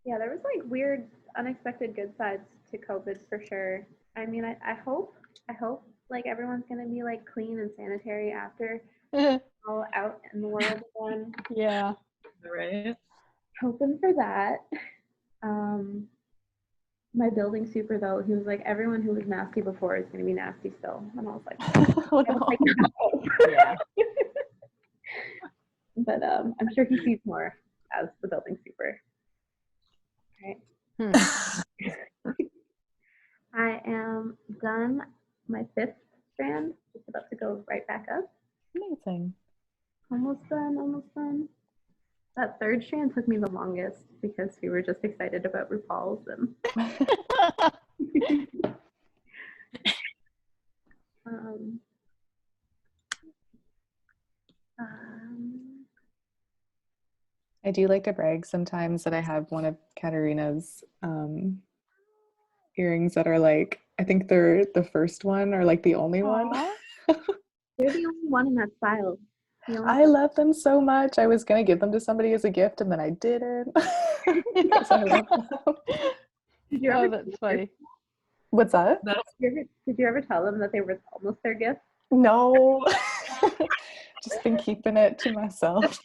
Yeah, there was like weird, unexpected good sides to COVID for sure. I mean, I hope like everyone's gonna be like clean and sanitary after all out in the world again. Yeah. Right. Hoping for that. My building super though, he was like, everyone who was nasty before is gonna be nasty still, and I was like, Oh, I was no. like, no. Yeah. But I'm sure he sees more as the building super. Right. I am done my 5th strand. It's about to go right back up. Amazing. Almost done, almost done. That 3rd strand took me the longest because we were just excited about RuPaul's and um, I do like to brag sometimes that I have one of Caterina's earrings that are like, I think they're the first one or like the only one. Aw. You're the only one in that style. The only I love them so much. I was gonna give them to somebody as a gift and then I didn't because I love them. Did you Oh, ever, that's funny. What's that? did you ever tell them that they were almost their gift? No. Just been keeping it to myself.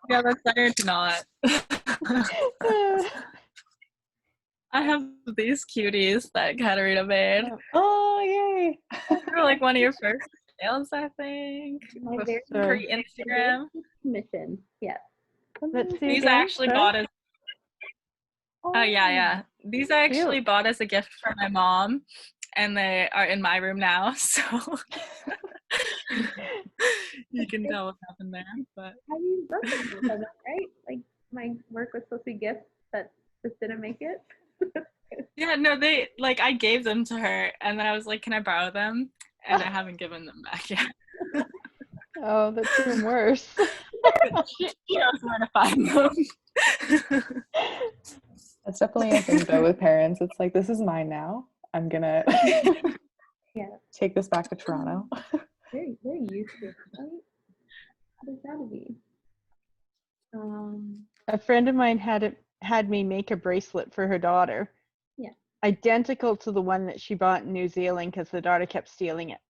Yeah, that's better to not. I have these cuties that Caterina made. Oh, yay. They were like one of your first sales, I think. My very Pre-Instagram. commission. Yes. Let's see These I again. actually Sorry. bought as yeah. These I actually Cute. bought as a gift for my mom, and they are in my room now, so you can tell what happened there. But How do you broke them, right? Like my work was supposed to be gifts that just didn't make it. yeah, no, they like I gave them to her, and then I was like, "Can I borrow them?" And I haven't given them back yet. Oh, that's even worse. She knows where to find them. That's definitely a thing though with parents. It's like, this is mine now. I'm gonna Yeah. take this back to Toronto. Very used to it, right? How does that be? A friend of mine had me make a bracelet for her daughter. Yeah. Identical to the one that she bought in New Zealand because the daughter kept stealing it.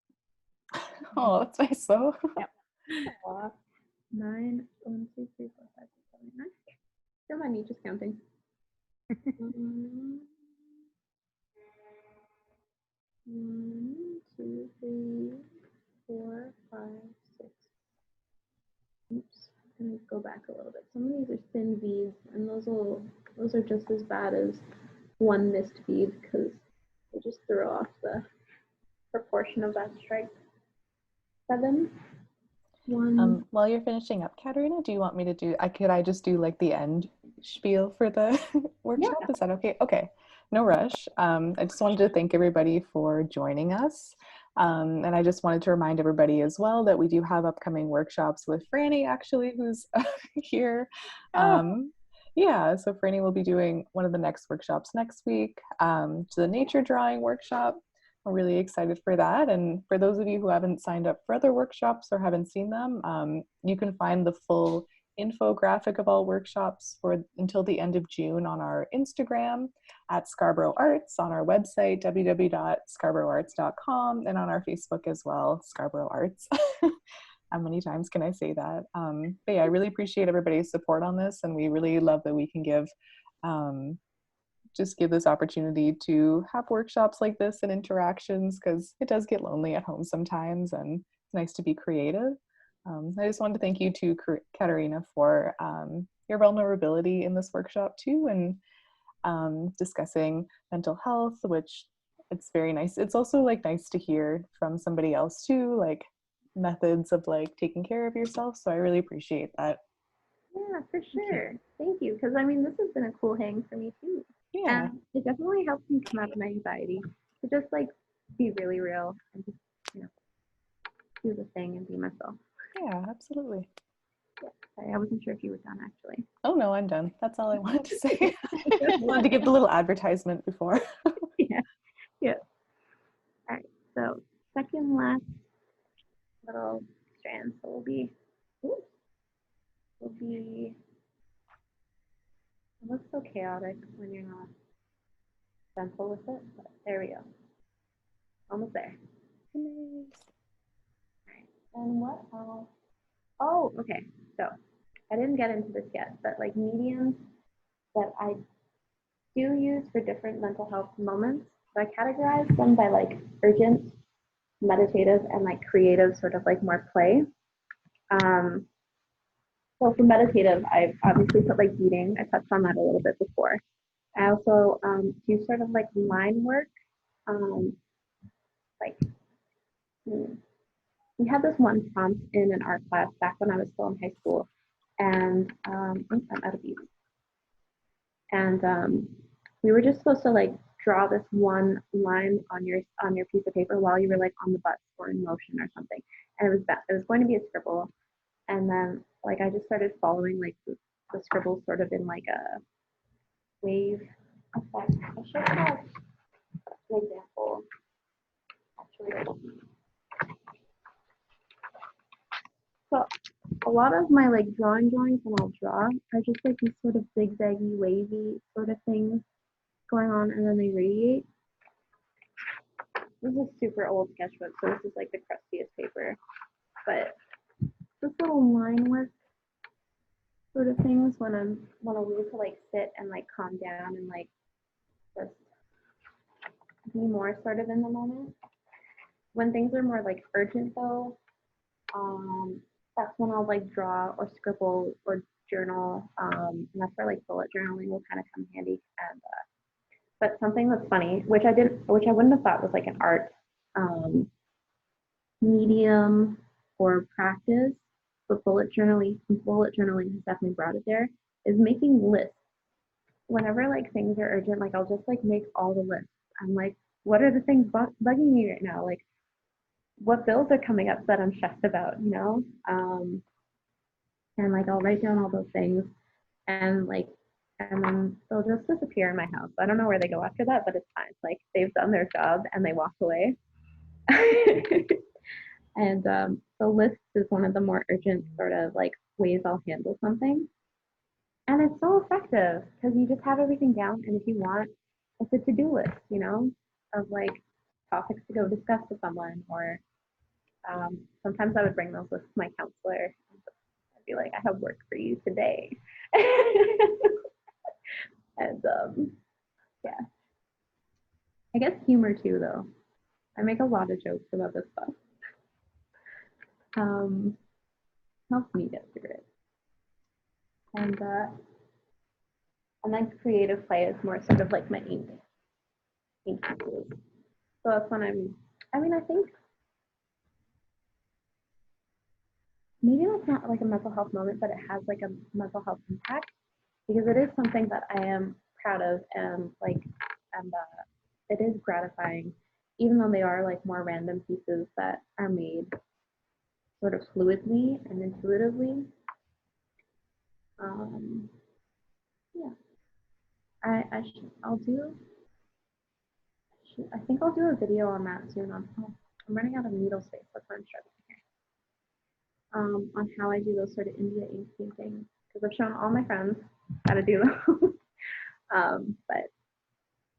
Oh, that's nice though. Yep. 9, 1, 2, 3, 4, 5, 6, 7, 8, 9. Still my just counting. 1, 2, 3, 4, 5, 6. Oops. I'm gonna go back a little bit. Some of these are thin beads, and those are just as bad as one missed bead because they just throw off the proportion of that stripe. 7, 1. While you're finishing up, Caterina, do you want me to do, could I just do like the end spiel for the workshop? Yeah. Is that okay? Okay, no rush. I just wanted to thank everybody for joining us. And I just wanted to remind everybody as well that we do have upcoming workshops with Franny actually, who's here. Yeah, so Franny will be doing one of the next workshops next week, to the nature drawing workshop. We're really excited for that. And for those of you who haven't signed up for other workshops or haven't seen them, you can find the full infographic of all workshops for until the end of June on our Instagram at Scarborough Arts, on our website, www.scarborougharts.com, and on our Facebook as well, Scarborough Arts. How many times can I say that? But yeah, I really appreciate everybody's support on this, and we really love that we can give this opportunity to have workshops like this and interactions, because it does get lonely at home sometimes, and it's nice to be creative. I just wanted to thank you to Caterina for your vulnerability in this workshop too, and discussing mental health, which it's very nice. It's also like nice to hear from somebody else too, like methods of like taking care of yourself. So I really appreciate that. Yeah, for sure. Thank you. Because I mean, this has been a cool hang for me too. Yeah. And it definitely helps me come out of my anxiety to just like be really real and just, do the thing and be myself. Yeah, absolutely. Yeah. Sorry, I wasn't sure if you were done actually. Oh no, I'm done. That's all I wanted to say. I wanted to give the little advertisement before. Yeah. Yeah. All right. So second last little strand. So will be it looks so chaotic when you're not gentle with it, but there we go. Almost there. And what else? Oh, okay. So I didn't get into this yet, but like mediums that I do use for different mental health moments. So I categorize them by like urgent, meditative, and like creative, sort of like more play. So for meditative, I've obviously put like beading. I touched on that a little bit before. I also do sort of like line work. We had this one prompt in an art class back when I was still in high school, and I'm out of beads. And we were just supposed to like draw this one line on your piece of paper while you were like on the bus or in motion or something. And it was going to be a scribble. And then like I just started following like the scribbles sort of in like a wave effect. I'll show you guys an example. Actually, so a lot of my like drawings when I'll draw are just like these sort of zigzaggy, wavy sort of things going on, and then they radiate. This is a super old sketchbook, so this is like the crustiest paper. But this little line work sort of things when I need to like sit and like calm down and like just be more sort of in the moment. When things are more like urgent though, that's when I'll like draw or scribble or journal, and that's where like bullet journaling will kind of come handy. And but something that's funny, which I wouldn't have thought was like an art medium or practice, but bullet journaling has definitely brought it there, is making lists. Whenever like things are urgent, like I'll just like make all the lists. I'm like, what are the things bugging me right now? Like, what bills are coming up that I'm stressed about, you know? And like I'll write down all those things, and then they'll just disappear in my house. I don't know where they go after that, but it's fine. Like they've done their job and they walk away. And the list is one of the more urgent sort of like ways I'll handle something. And it's so effective because you just have everything down, and if you want, it's a to-do list, you know, of like topics to go discuss with someone, or sometimes I would bring those lists to my counselor. I'd be like, I have work for you today. And yeah, I guess humor too, though. I make a lot of jokes about this stuff. Helps me get through it. And then creative play is more sort of like my ink pieces. So that's when I think maybe that's not like a mental health moment, but it has like a mental health impact, because it is something that I am proud of, and it is gratifying, even though they are like more random pieces that are made sort of fluidly and intuitively. Yeah, I think I'll do a video on that soon. I'm running out of needle space. That's why I'm struggling here. On how I do those sort of India ink paintings, because I've shown all my friends how to do those, but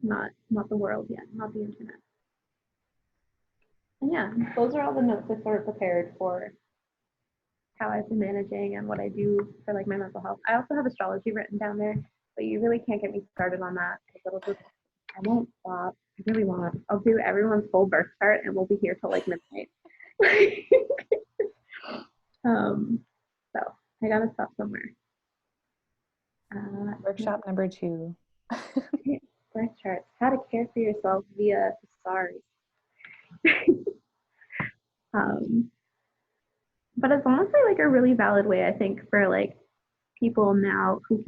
not the world yet, not the internet. And yeah, those are all the notes I sort of prepared for how I've been managing and what I do for like my mental health. I also have astrology written down there, but you really can't get me started on that because I won't stop. I really won't. I'll do everyone's full birth chart and we'll be here till like midnight. So I gotta stop somewhere. Workshop number 2. Birth charts. How to care for yourself via the stars. But it's honestly like a really valid way, I think, for like people now who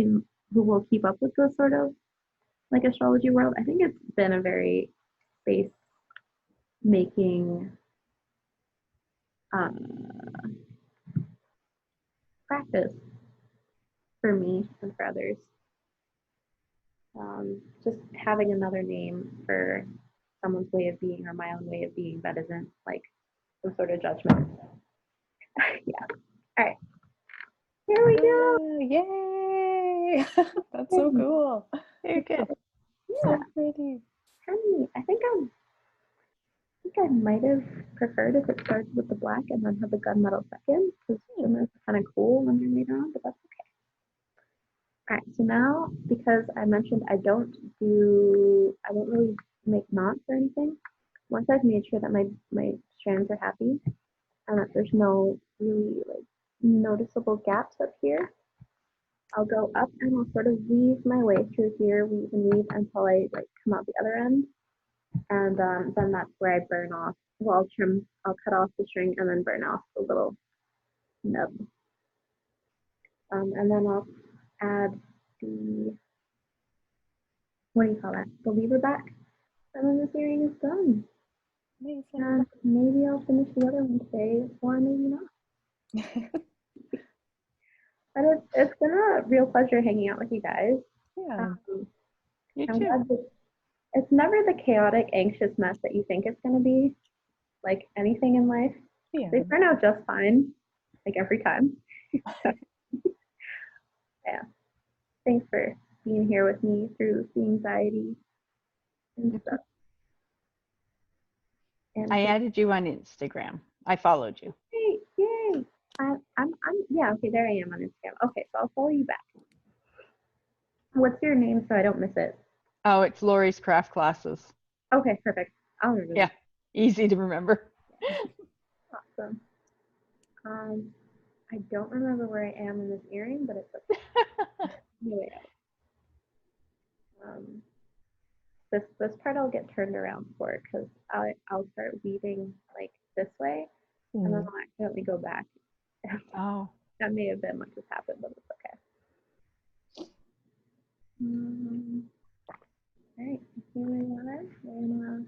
will keep up with the sort of like astrology world. I think it's been a very space making practice for me and for others. Just having another name for someone's way of being or my own way of being that isn't like some sort of judgment. Yeah. All right. Here we go. Yay! That's so cool. Very good. Yeah. So pretty. Honey, I think I might have preferred if it started with the black and then had the gunmetal second, because shimmers are kind of cool when they're later on, but that's okay. All right, so now, because I mentioned I don't really make knots or anything. Once I've made sure that my strands are happy and that there's no really like noticeable gaps up here, I'll go up and I'll sort of weave my way through here, weave and weave until I like come out the other end. And then that's where I burn off. Well, I'll cut off the string and then burn off the little nub. And then I'll add what do you call that? The lever back. And then this earring is done. Amazing. And maybe I'll finish the other one today, or maybe not. And it's been a real pleasure hanging out with you guys. Yeah. You I'm too. glad that it's never the chaotic, anxious mess that you think it's going to be, like anything in life. Yeah. They turn out just fine, like every time. Yeah. Thanks for being here with me through the anxiety and stuff. And I added you on Instagram. I followed you. Hey, yay! Yeah, okay, there I am on Instagram. Okay, so I'll follow you back. What's your name so I don't miss it? Oh, it's Lori's Craft Classes. Okay, perfect. I'll remember Yeah, easy to remember. that. Awesome. I don't remember where I am in this earring, but it's okay. No way out. This part I'll get turned around for because I'll start weaving like this way, and then I'll accidentally go back. Oh. That may have been what just happened, but it's okay. All right, here we are. We're gonna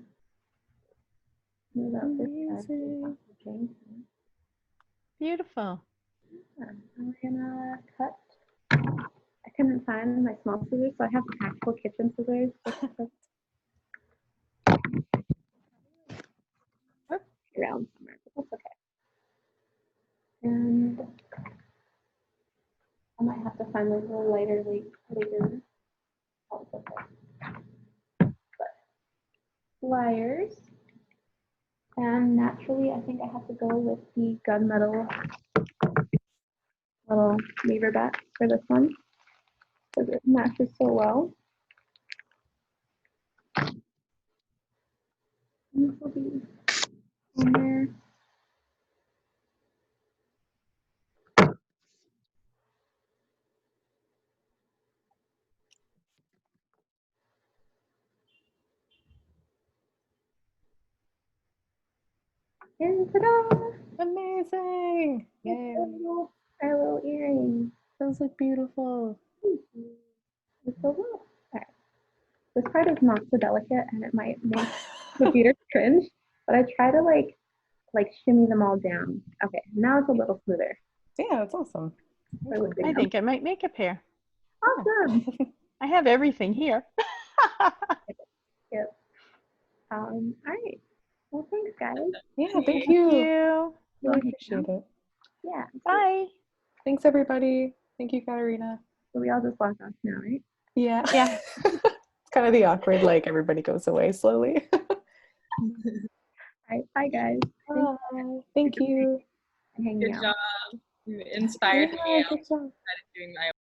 move out this side. Okay. Beautiful. I'm gonna cut. I couldn't find my small scissors, so I have actual kitchen scissors. Around somewhere, but that's okay. And I might have to find those little lighter later. Oh, it's okay. But pliers. And naturally, I think I have to go with the gunmetal little lever bat for this one because it matches so well. And this will be on there. And ta-da! Amazing! Yay! Our little earring. Those look beautiful. It's so well. Okay. This part is not so delicate and it might make the beater cringe, but I try to like shimmy them all down. Okay, now it's a little smoother. Yeah, that's awesome. I think I might make a pair. Awesome. I have everything here. Yep. All right. Well, thanks, guys. Yeah, thank Thank you. you. Really appreciate it. Yeah. Bye. Thanks, everybody. Thank you, Caterina. So we all just walk off now, right? Yeah. Yeah. It's kind of the awkward, like everybody goes away slowly. All right. Bye, guys. Thank you. And hanging Good out. job. You inspired me. Yeah, I good job. started doing my